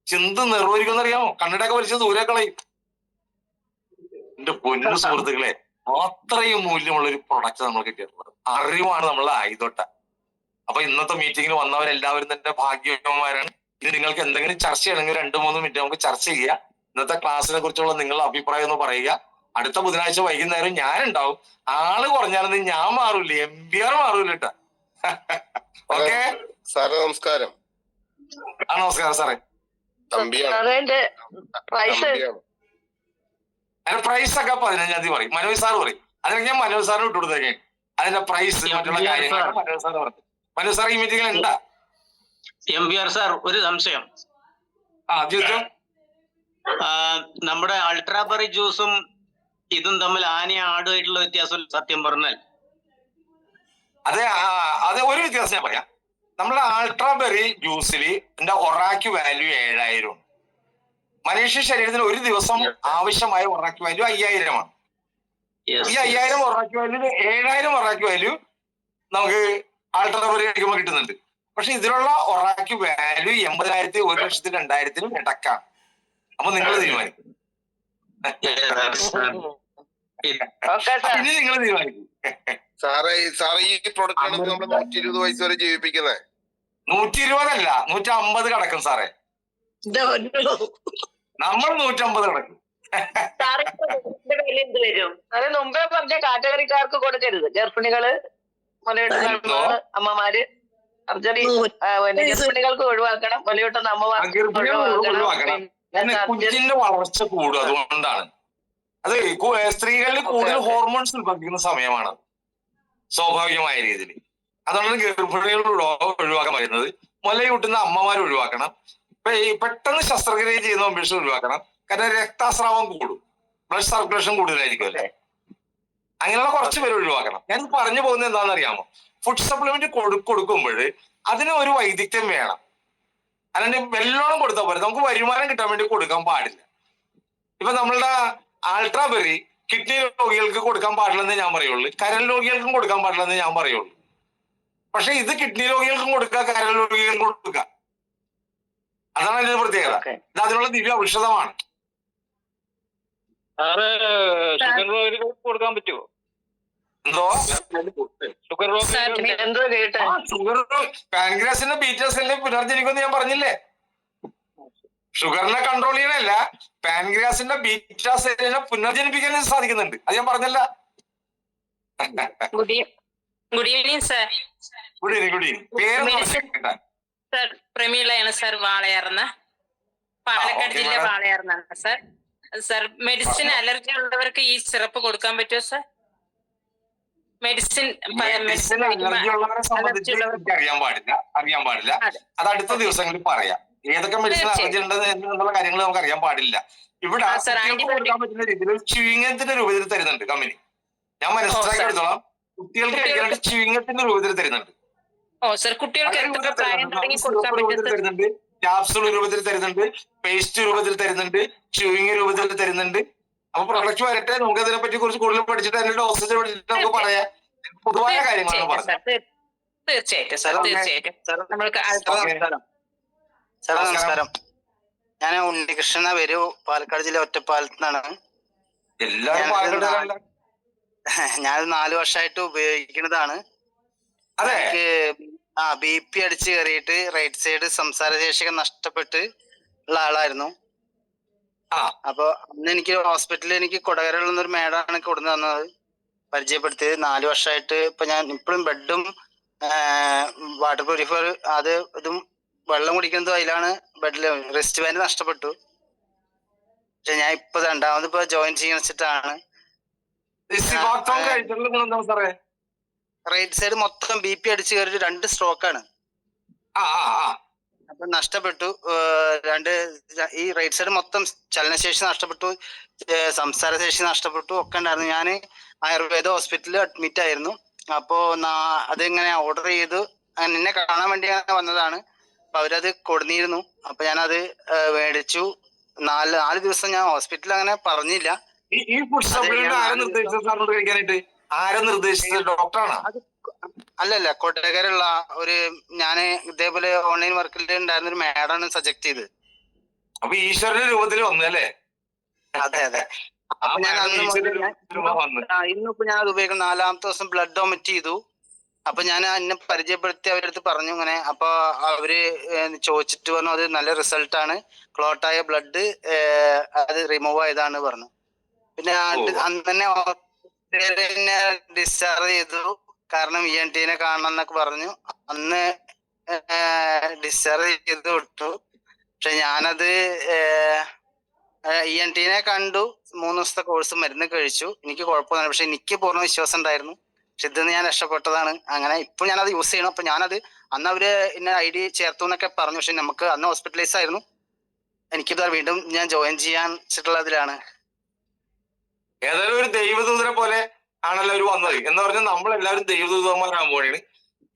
ചിന്ത നിർവഹിക്കുമെന്ന് അറിയാമോ? കണ്ണിടൊക്കെ വലിച്ച് ദൂരെ കളയും. എന്റെ പൊന്നു സുഹൃത്തുക്കളെ, അത്രയും മൂല്യമുള്ള ഒരു പ്രൊഡക്റ്റ് നമ്മൾ കിട്ടിയിട്ടുള്ളത്. അറിവാണ് നമ്മളുടെ ആയുധോട്ട. അപ്പൊ ഇന്നത്തെ മീറ്റിങ്ങിന് വന്നവരെല്ലാവരും തന്നെ ഭാഗ്യവാന്മാരാണ്. ഇത് നിങ്ങൾക്ക് എന്തെങ്കിലും ചർച്ച ചെയ്യണമെങ്കിൽ 2-3 മിനിറ്റ് നമുക്ക് ചർച്ച ചെയ്യാം. ഇന്നത്തെ ക്ലാസ്സിനെ കുറിച്ചുള്ള നിങ്ങളുടെ അഭിപ്രായം ഒന്ന് പറയുക. അടുത്ത ബുധനാഴ്ച വൈകുന്നേരം ഞാനുണ്ടാവും. ആള് കുറഞ്ഞാലൊന്നും ഞാൻ മാറൂല, MBR മാറൂല കേട്ടാ. ഓക്കെ സാറേ, നമസ്കാരം. നമസ്കാരം സാറേ. അതിന്റെ പ്രൈസ് ഒക്കെ 15-ാം തീയതി പറയും. മനോജ് സാർ പറയും. അതിനൊക്കെ ഞാൻ മനോജ് സാറിന് വിട്ടുകൊടുത്തേക്കാണ്. അതിന്റെ പ്രൈസ് മറ്റുള്ള കാര്യങ്ങളൊക്കെ മനോജ് സാർ പറഞ്ഞു. മനോജ് സാർ ഈ മീറ്റിംഗിൽ എന്താ? MBR സാർ, ഒരു സംശയം. ചോദിച്ചോ. നമ്മുടെ അൾട്രാബെറി ജ്യൂസും ഇതും തമ്മിൽ ആനയും ആടുമായിട്ടുള്ള വ്യത്യാസം സത്യം പറഞ്ഞാൽ? അതെ ഒരു വ്യത്യാസം ഞാൻ പറയാം. നമ്മുടെ അൾട്രാബെറി ജ്യൂസിൽ എന്റെ ഒറാക്യു വാല്യൂ 7000. മനുഷ്യ ശരീരത്തിന് ഒരു ദിവസം ആവശ്യമായ ഒറാക്യു വാല്യൂ 5000ആണ്. ഈ 5000 ഒറാക്യു വാല്യൂ 7000 ഒറാക്യു വാല്യൂ നമുക്ക് അൾട്രാബെറി കഴിക്കുമ്പോൾ കിട്ടുന്നുണ്ട്. പക്ഷെ ഇതിലുള്ള ഒറാക്യു വാല്യൂ 80,000, 1,00,000, 2,000 ഇടക്കാണ്. അപ്പൊ നിങ്ങൾ തീരുമാനിക്കും. ഇനി നിങ്ങൾ തീരുമാനിക്കും. സാറേ ഈ പ്രൊഡക്റ്റാണ് നമ്മൾ 120 വയസ്സ് വരെ ജീവിപ്പിക്കുന്നത്. 120 അല്ല, 150 കിടക്കും സാറേ. നമ്മൾ 150 കിടക്കും. എന്ത് വരും? അത് മുമ്പേ പറഞ്ഞ കാറ്റഗറിക്കാർക്ക് കൊടുക്കരുത്. ഗർഭിണികള്, അമ്മമാര്, ഗർഭിണികൾക്ക് ഒഴിവാക്കണം. മുലയൂട്ടുന്ന അമ്മമാർക്ക് ഒഴിവാക്കണം. കുഞ്ഞിന്റെ വളർച്ച കൂടും. അതുകൊണ്ടാണ് അത് സ്ത്രീകളിൽ കൂടുതൽ ഹോർമോൺസ് ഉൽപ്പാദിപ്പിക്കുന്ന സമയമാണ് സ്വാഭാവികമായ രീതിയിൽ. അതുകൊണ്ടാണ് ഗർഭിണികൾ ഒഴിവാക്കാൻ പറയുന്നത്. മുലയൂട്ടുന്ന അമ്മമാർ ഒഴിവാക്കണം. പെട്ടെന്ന് ശസ്ത്രക്രിയ ചെയ്യുന്ന അംബീഷൻ ഒഴിവാക്കണം. കാരണം രക്തസ്രാവം കൂടും, ബ്ലഡ് സർക്കുലേഷൻ കൂടുതലായിരിക്കും അല്ലേ. അങ്ങനെയുള്ള കുറച്ച് പേര് ഒഴിവാക്കണം. ഞാൻ പറഞ്ഞു പോകുന്നത് എന്താണെന്ന് അറിയാമോ? ഫുഡ് സപ്ലിമെന്റ് കൊടുക്കുമ്പോൾ അതിന് ഒരു വൈദഗ്ധ്യം വേണം. അല്ലാണ്ട് വെല്ലോണം കൊടുത്താൽ പോലെ നമുക്ക് വരുമാനം കിട്ടാൻ വേണ്ടി കൊടുക്കാൻ പാടില്ല. ഇപ്പൊ നമ്മളുടെ അൾട്രാബെറി കിഡ്നി രോഗികൾക്ക് കൊടുക്കാൻ പാടില്ലെന്ന് ഞാൻ പറയുള്ളൂ. കരൾ രോഗികൾക്കും കൊടുക്കാൻ പാടില്ലെന്ന് ഞാൻ പറയുള്ളൂ. പക്ഷെ ഇത് കിഡ്നി രോഗികൾക്കും കൊടുക്കുക, കരൾ രോഗികൾക്കും കൊടുക്കുക. അതാണ് അതിന്റെ പ്രത്യേകത. ഇത് അതിനുള്ള ദിവ്യ ഔഷധമാണ്. ഷുഗർ രോഗികൾക്ക് കൊടുക്കാൻ പറ്റുമോ? എന്തോ എന്തോ കേട്ടെ ഷുഗർ പാൻക്രിയാസിന്റെ ബീറ്റാ സെല്ലിനെ പുനർജനിക്കുമെന്ന് ഞാൻ പറഞ്ഞില്ലേ. ഷുഗറിനെ കൺട്രോൾ ചെയ്യണല്ല, പാൻക്രിയാസിന്റെ ബീറ്റാ സെല്ലിനെ പുനർജനിപ്പിക്കാൻ സാധിക്കുന്നുണ്ട്. അത് ഞാൻ പറഞ്ഞല്ല. Good evening sir. Good evening. Good evening. പേര് സർ പ്രമീളയാണ് സർ, വാളയാർന്ന്, പാലക്കാട് ജില്ല വാളയാർന്നാണ് സർ. സർ മെഡിസിൻ അലർജി ഉള്ളവർക്ക് ഈ സിറപ്പ് കൊടുക്കാൻ പറ്റുമോ സർ? മെഡിസിൻ അലർജി ഉള്ളവരെ സംബന്ധിച്ച് എനിക്ക് അറിയാൻ പാടില്ല. അത് അടുത്ത ദിവസങ്ങളിൽ പറയാം. ഏതൊക്കെ മെഡിസിൻ അലർജി ഉണ്ട് എന്നുള്ള കാര്യങ്ങൾ നമുക്ക് അറിയാൻ പാടില്ല. ഇവിടെ കൊടുക്കാൻ പറ്റുന്ന രീതിയിൽ ച്യൂയിങ്ങത്തിന്റെ രൂപത്തിൽ തരുന്നുണ്ട് കമ്പനി. ഞാൻ മനസ്സിലാക്കി എടുത്തോളാം. കുട്ടികൾക്ക് കഴിക്കാനായിട്ട് ച്യൂയിങ്ങത്തിന്റെ രൂപത്തിൽ തരുന്നുണ്ട്. തരുന്നുണ്ട്, ക്യാപ്സൂൾ രൂപത്തിൽ തരുന്നുണ്ട്, പേസ്റ്റ് രൂപത്തിൽ തരുന്നുണ്ട്, ച്യൂയിങ് രൂപത്തിൽ തരുന്നുണ്ട്. അപ്പൊ പ്രൊഡക്റ്റ് വരട്ടെ, നമുക്ക് അതിനെ പറ്റി കുറച്ച് കൂടുതൽ പഠിച്ചിട്ട് അതിന്റെ ഡോസേജ് പഠിച്ചിട്ട് നമുക്ക് പറയാം. പൊതുവായ കാര്യങ്ങളാണ് പറഞ്ഞത്. തീർച്ചയായിട്ടും സാർ, തീർച്ചയായിട്ടും. സാർ നമസ്കാരം. ഞാൻ ഉണ്ണികൃഷ്ണ വരൂ, പാലക്കാട് ജില്ല ഒറ്റപ്പാലത്ത് നിന്നാണ്. എല്ലാവരും പാലക്കാട്. ഞാൻ 4 വർഷമായിട്ട് ഉപയോഗിക്കുന്നതാണ്. എനിക്ക് BP അടിച്ച് കയറിയിട്ട് റൈറ്റ് സൈഡ് സംസാരശേഷിയൊക്കെ നഷ്ടപ്പെട്ട് ഉള്ള ആളായിരുന്നു. അപ്പൊ അന്ന് എനിക്ക് ഹോസ്പിറ്റലിൽ എനിക്ക് കൊടകരയുള്ള ഒരു മേഡാണ് കൊടുന്നു തന്നത്, പരിചയപ്പെടുത്തിയത്. 4 വർഷമായിട്ട് ഇപ്പൊ ഞാൻ ഇപ്പോഴും ബെഡും വാട്ടർ പ്യൂരിഫയർ അത് ഇതും വെള്ളം കുടിക്കുന്നതും അതിലാണ്. ബെഡില് റിസ്റ്റ് ബാൻഡ് നഷ്ടപ്പെട്ടു. പക്ഷെ ഞാൻ ഇപ്പൊ രണ്ടാമത് ഇപ്പൊ ജോയിൻ ചെയ്യാൻ വെച്ചിട്ടാണ്. റൈറ്റ് സൈഡ് മൊത്തം BP അടിച്ച് കയറിയിട്ട് 2 സ്ട്രോക്കാണ്. അപ്പൊ നഷ്ടപ്പെട്ടു. ഈ റൈറ്റ് സൈഡ് മൊത്തം ചലനശേഷി നഷ്ടപ്പെട്ടു, സംസാരശേഷി നഷ്ടപ്പെട്ടു, ഒക്കെ ഉണ്ടായിരുന്നു. ഞാൻ ആയുർവേദ ഹോസ്പിറ്റലിൽ അഡ്മിറ്റ് ആയിരുന്നു. അപ്പോ അതിങ്ങനെ ഓർഡർ ചെയ്തു, നിന്നെ കാണാൻ വേണ്ടി വന്നതാണ്. അപ്പൊ അവരത് കൊടുന്നിരുന്നു. അപ്പൊ ഞാനത് മേടിച്ചു. 4 ദിവസം ഞാൻ ഹോസ്പിറ്റലിൽ അങ്ങനെ പറഞ്ഞില്ല. ഈ ഫുഡ് സപ്ലിമെന്റ് ആരും നിർദ്ദേശിച്ചത് കഴിക്കാനായിട്ട്? ആരും നിർദ്ദേശിച്ചത്? ഡോക്ടറാണോ? അല്ലല്ല, കൊട്ടകരുള്ള ഒരു ഞാന് ഇതേപോലെ ഓൺലൈൻ വർക്കിൽ ഉണ്ടായിരുന്ന ഒരു മാഡാണ് സജക്ട് ചെയ്തത്. അപ്പൊ ഈശ്വരന്റെ രൂപത്തിൽ വന്നല്ലേ? അതെ അതെ. അപ്പൊ ഞാൻ ഇന്നിപ്പോ ഞാൻ അത് ഉപയോഗിക്കുന്ന 4ാമത്തെ ദിവസം ബ്ലഡ് വൊമിറ്റ് ചെയ്തു. അപ്പൊ ഞാൻ എന്നെ പരിചയപ്പെടുത്തി അവരടുത്ത് പറഞ്ഞു ഇങ്ങനെ. അപ്പൊ അവര് ചോദിച്ചിട്ട് പറഞ്ഞു അത് നല്ല റിസൾട്ടാണ്, ക്ലോട്ടായ ബ്ലഡ് അത് റിമൂവ് ആയതാണ് പറഞ്ഞു. പിന്നെ അന്ന് തന്നെ ഡിസ്ചാർജ് ചെയ്തു. കാരണം ENT കാണണം എന്നൊക്കെ പറഞ്ഞു. അന്ന് ഡിസ്ചാർജ് ചെയ്ത് വിട്ടു. പക്ഷെ ഞാനത് ENT കണ്ടു, 3 ദിവസത്തെ കോഴ്സ് മരുന്ന് കഴിച്ചു. എനിക്ക് കുഴപ്പമൊന്നുമില്ല. പക്ഷെ എനിക്ക് പൂർണ്ണ വിശ്വാസം ഉണ്ടായിരുന്നു. പക്ഷെ ഇതിന്ന് ഞാൻ രക്ഷപ്പെട്ടതാണ്. അങ്ങനെ ഇപ്പൊ ഞാനത് യൂസ് ചെയ്യണം. അപ്പൊ ഞാനത് അന്ന് അവര് എന്നെ ID ചേർത്തു എന്നൊക്കെ പറഞ്ഞു. പക്ഷെ നമുക്ക് അന്ന് ഹോസ്പിറ്റലൈസ് ആയിരുന്നു. എനിക്കിത് വീണ്ടും ഞാൻ ജോയിൻ ചെയ്യാൻ വെച്ചിട്ടുള്ളതിലാണ്. ഏതായാലും ഒരു ദൈവദൂതനെ പോലെ ആണല്ലോ അവർ വന്നത്. എന്ന് പറഞ്ഞാൽ നമ്മളെല്ലാവരും ദൈവദൂതന്മാരാകാൻ പോവുകയാണ്.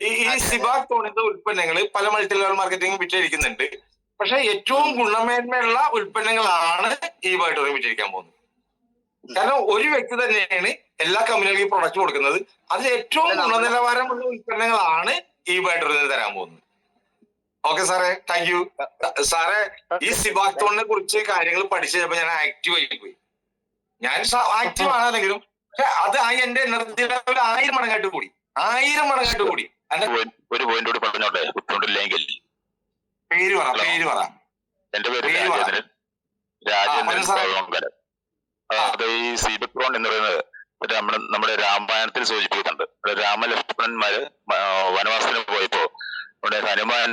ഈ സിബാക്ടോണിന്റെ ഉൽപ്പന്നങ്ങൾ പല മൾട്ടി ലെവൽ മാർക്കറ്റിംഗ് വിറ്റഴിക്കുന്നുണ്ട്. പക്ഷെ ഏറ്റവും ഗുണമേന്മയുള്ള ഉൽപ്പന്നങ്ങളാണ് ഈ ബയോട്ടോറിയം വിറ്റഴിക്കാൻ പോകുന്നത്. കാരണം ഒരു വ്യക്തി തന്നെയാണ് എല്ലാ കമ്പനികൾക്കും ഈ പ്രൊഡക്റ്റ് കൊടുക്കുന്നത്. അതിൽ ഏറ്റവും ഗുണനിലവാരമുള്ള ഉൽപ്പന്നങ്ങളാണ് ഈ ബയോട്ടോറിയത്തിന് തരാൻ പോകുന്നത്. ഓക്കെ സാറേ, താങ്ക് യു സാറേ. ഈ സിബാക്ടോണിനെ കുറിച്ച് കാര്യങ്ങൾ പഠിച്ചു കഴിഞ്ഞപ്പോൾ ഞാൻ ആക്റ്റീവ് ആയി പോയി. ഞാൻ ആക്റ്റീവ് ആണെങ്കിലും പക്ഷെ അത് എന്റെ എനർജി ലെവൽ 1000 മടങ്ങായിട്ട് കൂടി. 1000 മടങ്ങായിട്ട് കൂടി. ഒരു പോയിന്റ് കൂടി പറഞ്ഞോട്ടെ, ബുദ്ധിമുട്ടില്ലെങ്കിൽ പേര് പറ. എന്റെ പേര് രാജേന്ദ്രൻ. അത് ഈ സിബക്രോൺ എന്ന് പറയുന്നത് നമ്മുടെ രാമായണത്തിൽ സൂചിപ്പിക്കുന്നുണ്ട്. രാമലക്ഷ്മണന്മാര് വനവാസത്തിന് പോയപ്പോ ഇവിടെ ഹനുമാൻ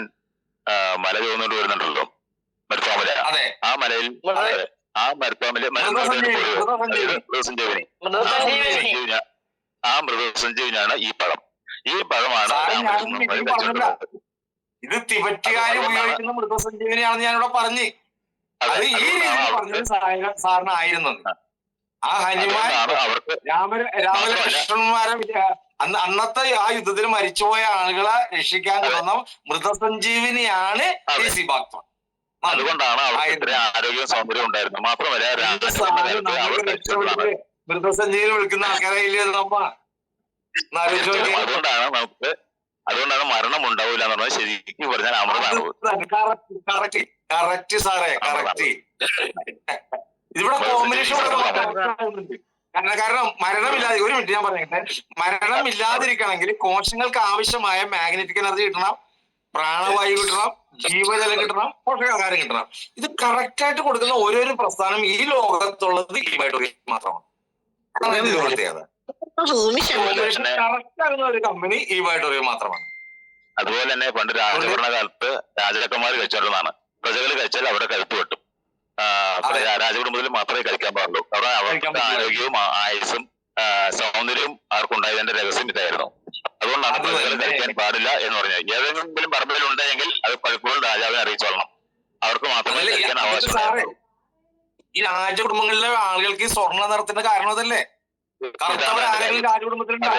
മല ചോന്നുകൊണ്ട് വരുന്നുണ്ടല്ലോ, മരുത്വാമല. ആ മലയിൽ ആ മരുത്വാമല മൃതസഞ്ജീവനി, ആ മൃതസഞ്ജീവനാണ് ഈ പഴം. ഈ പഴമാണ് ഇത് തിബറ്റുകാർ ഉപയോഗിക്കുന്ന മൃതസഞ്ജീവനിയാണെന്ന് ഞാനിവിടെ പറഞ്ഞു. അത് ഈ രീതിയിൽ പറഞ്ഞത് സാറിനായിരുന്നു. ആ ഹനുമാൻ രാമലക്ഷ്മണന്മാരെ അന്നത്തെ ആ യുദ്ധത്തിൽ മരിച്ചുപോയ ആളുകളെ രക്ഷിക്കാൻ കൊണ്ടുവന്ന മൃതസഞ്ജീവനിയാണ് ഈ സിബാക്ടോൺ. അതുകൊണ്ടാണ് അവർക്ക് ഇത്രയും ആരോഗ്യ സൗന്ദര്യം ഉണ്ടായിരുന്നത്. മാത്രമല്ല മൃതസഞ്ജീവനി വിളിക്കുന്ന ആൾക്കാരെ അതുകൊണ്ടാണ് മരണം ഉണ്ടാവില്ല എന്ന് പറഞ്ഞാൽ ശരിക്കും പറഞ്ഞാൽ അമൃതാണ്. കറക്റ്റ് സാറേ, കറക്റ്റ്. ഇവിടെ കോമ്പിനേഷൻ കാരണം മരണമില്ലാതെ, ഒരു മിനിറ്റ് ഞാൻ പറയട്ടെ, മരണമില്ലാതിരിക്കണമെങ്കിൽ കോശങ്ങൾക്ക് ആവശ്യമായ മാഗ്നറ്റിക് എനർജി കിട്ടണം, പ്രാണവായു കിട്ടണം, ജീവജലം കിട്ടണം, പോഷകാഹാരം കിട്ടണം. ഇത് കറക്റ്റ് ആയിട്ട് കൊടുക്കുന്ന ഓരോരോ പ്രസ്ഥാനം ഈ ലോകത്തുള്ളത് ഈ ബയോട്ടോറിയം മാത്രമാണ്. അതാണ് ഇതിന്റെ പ്രത്യേകത. കറക്റ്റ് ആകുന്ന ഒരു കമ്പനി ഈ ബയോട്ടോറിയം മാത്രമാണ്. അതുപോലെ തന്നെ പണ്ട് രാജഭരണകാലത്ത് രാജാക്കന്മാർ കഴിച്ചോണ്ടെന്നാണ്, പ്രജകൾ കഴിച്ചാൽ അവിടെ കഴുത്ത് വെട്ടും. രാജകുടുംബത്തിൽ മാത്രമേ കഴിക്കാൻ പാടുള്ളൂ. അവിടെ അവർക്ക് ആരോഗ്യവും ആയുസ്സും സൗന്ദര്യവും ആർക്കുണ്ടായതിന്റെ രഹസ്യം ഇതായിരുന്നു. അതുകൊണ്ടാണ് പ്രജകൾ കഴിക്കാൻ പാടില്ല എന്ന് പറഞ്ഞത്. ഏതെങ്കിലും പറമ്പിൽ ഉണ്ടെങ്കിൽ അത് പലപ്പോഴും രാജാവിനെ അറിയിച്ചോളണം. അവർക്ക് മാത്രമേ കഴിക്കാൻ അവകാശമുള്ളൂ. ഈ രാജകുടുംബങ്ങളിലെ ആളുകൾക്ക് ഈ സ്വർണ്ണ നിറത്തിന്റെ കാരണം അതല്ലേ? ആരെങ്കിലും രാജകുടുംബത്തിലുണ്ടാ?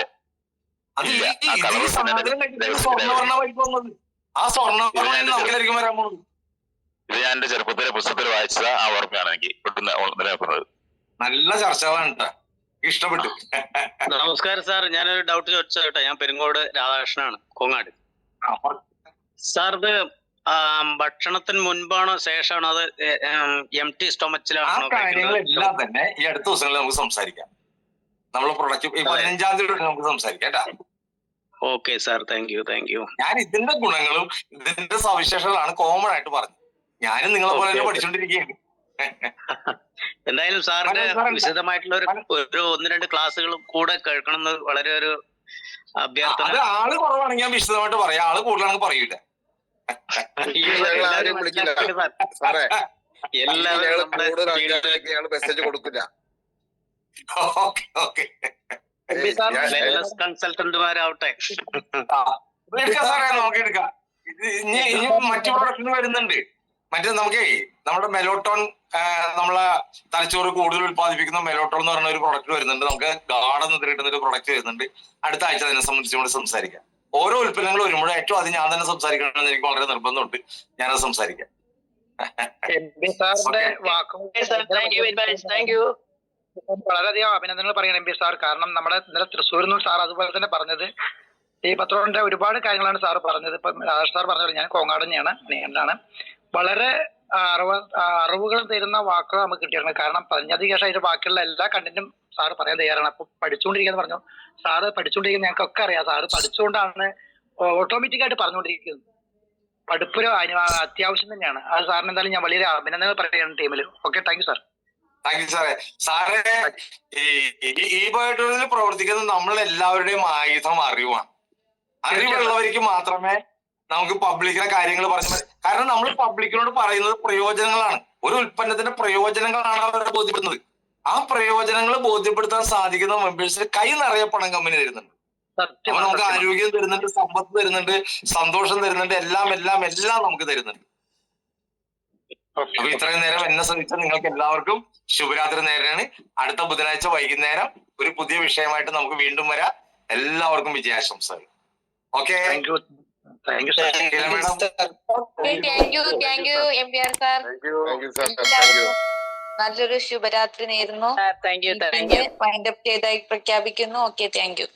അത് ഈ സാധനം സ്വർണ്ണവർണ്ണ വൈപ്പ് വന്നത്, ആ സ്വർണ്ണവർണ്ണ നമുക്കിലായിരിക്കും വരാൻ പോകുന്നത്. ഇത് ഞാൻ എന്റെ ചെറുപ്പത്തിലെ പുസ്തകത്തിൽ വായിച്ചത് ആ ഓർമ്മയാണ് എനിക്ക് നിലനിൽക്കുന്നത്. നല്ല ചർച്ചകളാണ്, ഇഷ്ടപ്പെട്ടു. നമസ്കാരം സാർ, ഞാനൊരു ഡൗട്ട് ചോദിച്ചോട്ടെ. ഞാൻ പെരുങ്കോട് രാധാകൃഷ്ണനാണ്, കോങ്ങാട്. സാർ ഇത് ഭക്ഷണത്തിന് മുൻപാണോ ശേഷമാണോ, അത് എംപ്റ്റി സ്റ്റൊമച്ചിലാണോ? ആ കാര്യങ്ങളെല്ലാം തന്നെ ഈ അടുത്ത ദിവസങ്ങളിൽ നമുക്ക് സംസാരിക്കാം. നമ്മൾ പ്രൊഡക്റ്റ് 15-ാം തീയതി നമുക്ക് സംസാരിക്കാം കേട്ടാ. Okay sir, thank you. ഞാൻ ഇതിന്റെ ഗുണങ്ങളും ഇതിന്റെ സവിശേഷതകളാണ് കോമൺ ആയിട്ട് പറഞ്ഞത്. ഞാനും നിങ്ങളെ പോലെ തന്നെ പഠിച്ചുകൊണ്ടിരിക്കുകയാണ്. എന്തായാലും സാറിന്റെ വിശദമായിട്ടുള്ള ഒരു 1-2 ക്ലാസ്സുകളും കൂടെ കേൾക്കണം എന്ന് വളരെ ഒരു അഭ്യർത്ഥന. അത് ആള് കുറവാണെങ്കിൽ ഞാൻ വിശദമായിട്ട് പറയാം, ആള് കൂടുതലാണെങ്കിൽ പറയൂല. എല്ലാവരും മെസ്സേജ് കൊടുക്കില്ല. കൺസൾട്ടന്റുമാരാവട്ടെ. സാറേ നോക്കിയെടുക്കാം. ഇനി മറ്റു പ്രൊഡക്ഷൻ വരുന്നുണ്ട്. മറ്റേ നമുക്കേ നമ്മുടെ മെലോട്ടോൺ, നമ്മളെ തലച്ചോറ് കൂടുതൽ ഉത്പാദിപ്പിക്കുന്ന മെലോട്ടോൺ എന്ന് പറയുന്ന ഒരു പ്രൊഡക്റ്റ് വരുന്നുണ്ട്. നമുക്ക് ഗാർഡ് എന്ന് കിട്ടുന്ന ഒരു പ്രൊഡക്റ്റ് വരുന്നുണ്ട്. അടുത്ത ആഴ്ച അതിനെ സംബന്ധിച്ചുകൊണ്ട് സംസാരിക്കാം. ഓരോ ഉൽപ്പന്നങ്ങൾ വരുമ്പോഴും ഏറ്റവും അത് ഞാൻ തന്നെ സംസാരിക്കണമെന്ന് എനിക്ക് വളരെ നിർബന്ധമുണ്ട്. ഞാനത് സംസാരിക്കാം. വളരെയധികം അഭിനന്ദനങ്ങൾ പറയണം എം പി സാർ. കാരണം നമ്മുടെ ഇന്നലെ തൃശ്ശൂരിൽ നിന്നും സാർ അതുപോലെ തന്നെ പറഞ്ഞത് ഈ പത്രത്തിന്റെ ഒരുപാട് കാര്യങ്ങളാണ് സാർ പറഞ്ഞത്. ഇപ്പൊ രാജേഷ് സാർ പറഞ്ഞത്, ഞാൻ കോങ്ങാട് തന്നെയാണ്, നീണ്ടാണ്. വളരെ അറിവുകൾ തരുന്ന വാക്കുകൾ നമുക്ക് കിട്ടിയിട്ടുണ്ട്. കാരണം 15 ശേഷമായിട്ട് ബാക്കിയുള്ള എല്ലാ കണ്ടന്റും സാറ് പറയാൻ തയ്യാറാണ്. അപ്പൊ പഠിച്ചുകൊണ്ടിരിക്കുന്നത് പറഞ്ഞു സാറ്, പഠിച്ചുകൊണ്ടിരിക്കുന്നത് ഞങ്ങൾക്കൊക്കെ അറിയാം. സാറ് പഠിച്ചുകൊണ്ടാണ് ഓട്ടോമാറ്റിക് ആയിട്ട് പറഞ്ഞുകൊണ്ടിരിക്കുന്നത്. പഠിപ്പൊരു അത്യാവശ്യം തന്നെയാണ്. അത് സാറിന് എന്തായാലും ഞാൻ വലിയ അഭിനന്ദനങ്ങൾ പറയുകയാണ് ടീമിൽ. Okay, thank you sir. Thank you സാറേ. സാറേ, ഈ ബയോട്ടോറിയത്തിൽ പ്രവർത്തിക്കുന്ന നമ്മളെല്ലാവരുടെയും ആയുധം അറിവാണ്. അറിവുള്ളവർക്ക് മാത്രമേ നമുക്ക് പബ്ലിക്കിനെ കാര്യങ്ങൾ പറഞ്ഞു. കാരണം നമ്മൾ പബ്ലിക്കിനോട് പറയുന്നത് പ്രയോജനങ്ങളാണ്. ഒരു ഉൽപ്പന്നത്തിന്റെ പ്രയോജനങ്ങളാണ് അവരെ ബോധ്യപ്പെടുന്നത്. ആ പ്രയോജനങ്ങൾ ബോധ്യപ്പെടുത്താൻ സാധിക്കുന്ന മെമ്പേഴ്സിന് കൈ നിറയെ പണം കമ്പനി തരുന്നുണ്ട്. അപ്പൊ നമുക്ക് ആരോഗ്യം തരുന്നുണ്ട്, സമ്പത്ത് തരുന്നുണ്ട്, സന്തോഷം തരുന്നുണ്ട്, എല്ലാം എല്ലാം എല്ലാം നമുക്ക് തരുന്നുണ്ട്. അപ്പൊ ഇത്രയും നേരം എന്നെ ശ്രമിച്ച നിങ്ങൾക്ക് എല്ലാവർക്കും ശുഭരാത്രി നേരെയാണ്. അടുത്ത ബുധനാഴ്ച വൈകുന്നേരം ഒരു പുതിയ വിഷയമായിട്ട് നമുക്ക് വീണ്ടും വരാം. എല്ലാവർക്കും വിജയാശംസകൾ. ഓക്കെ, നല്ലൊരു ശുഭരാത്രി നേരുന്നു. വൈൻഡപ്പ് ചെയ്തായി പ്രഖ്യാപിക്കുന്നു. Okay, thank you.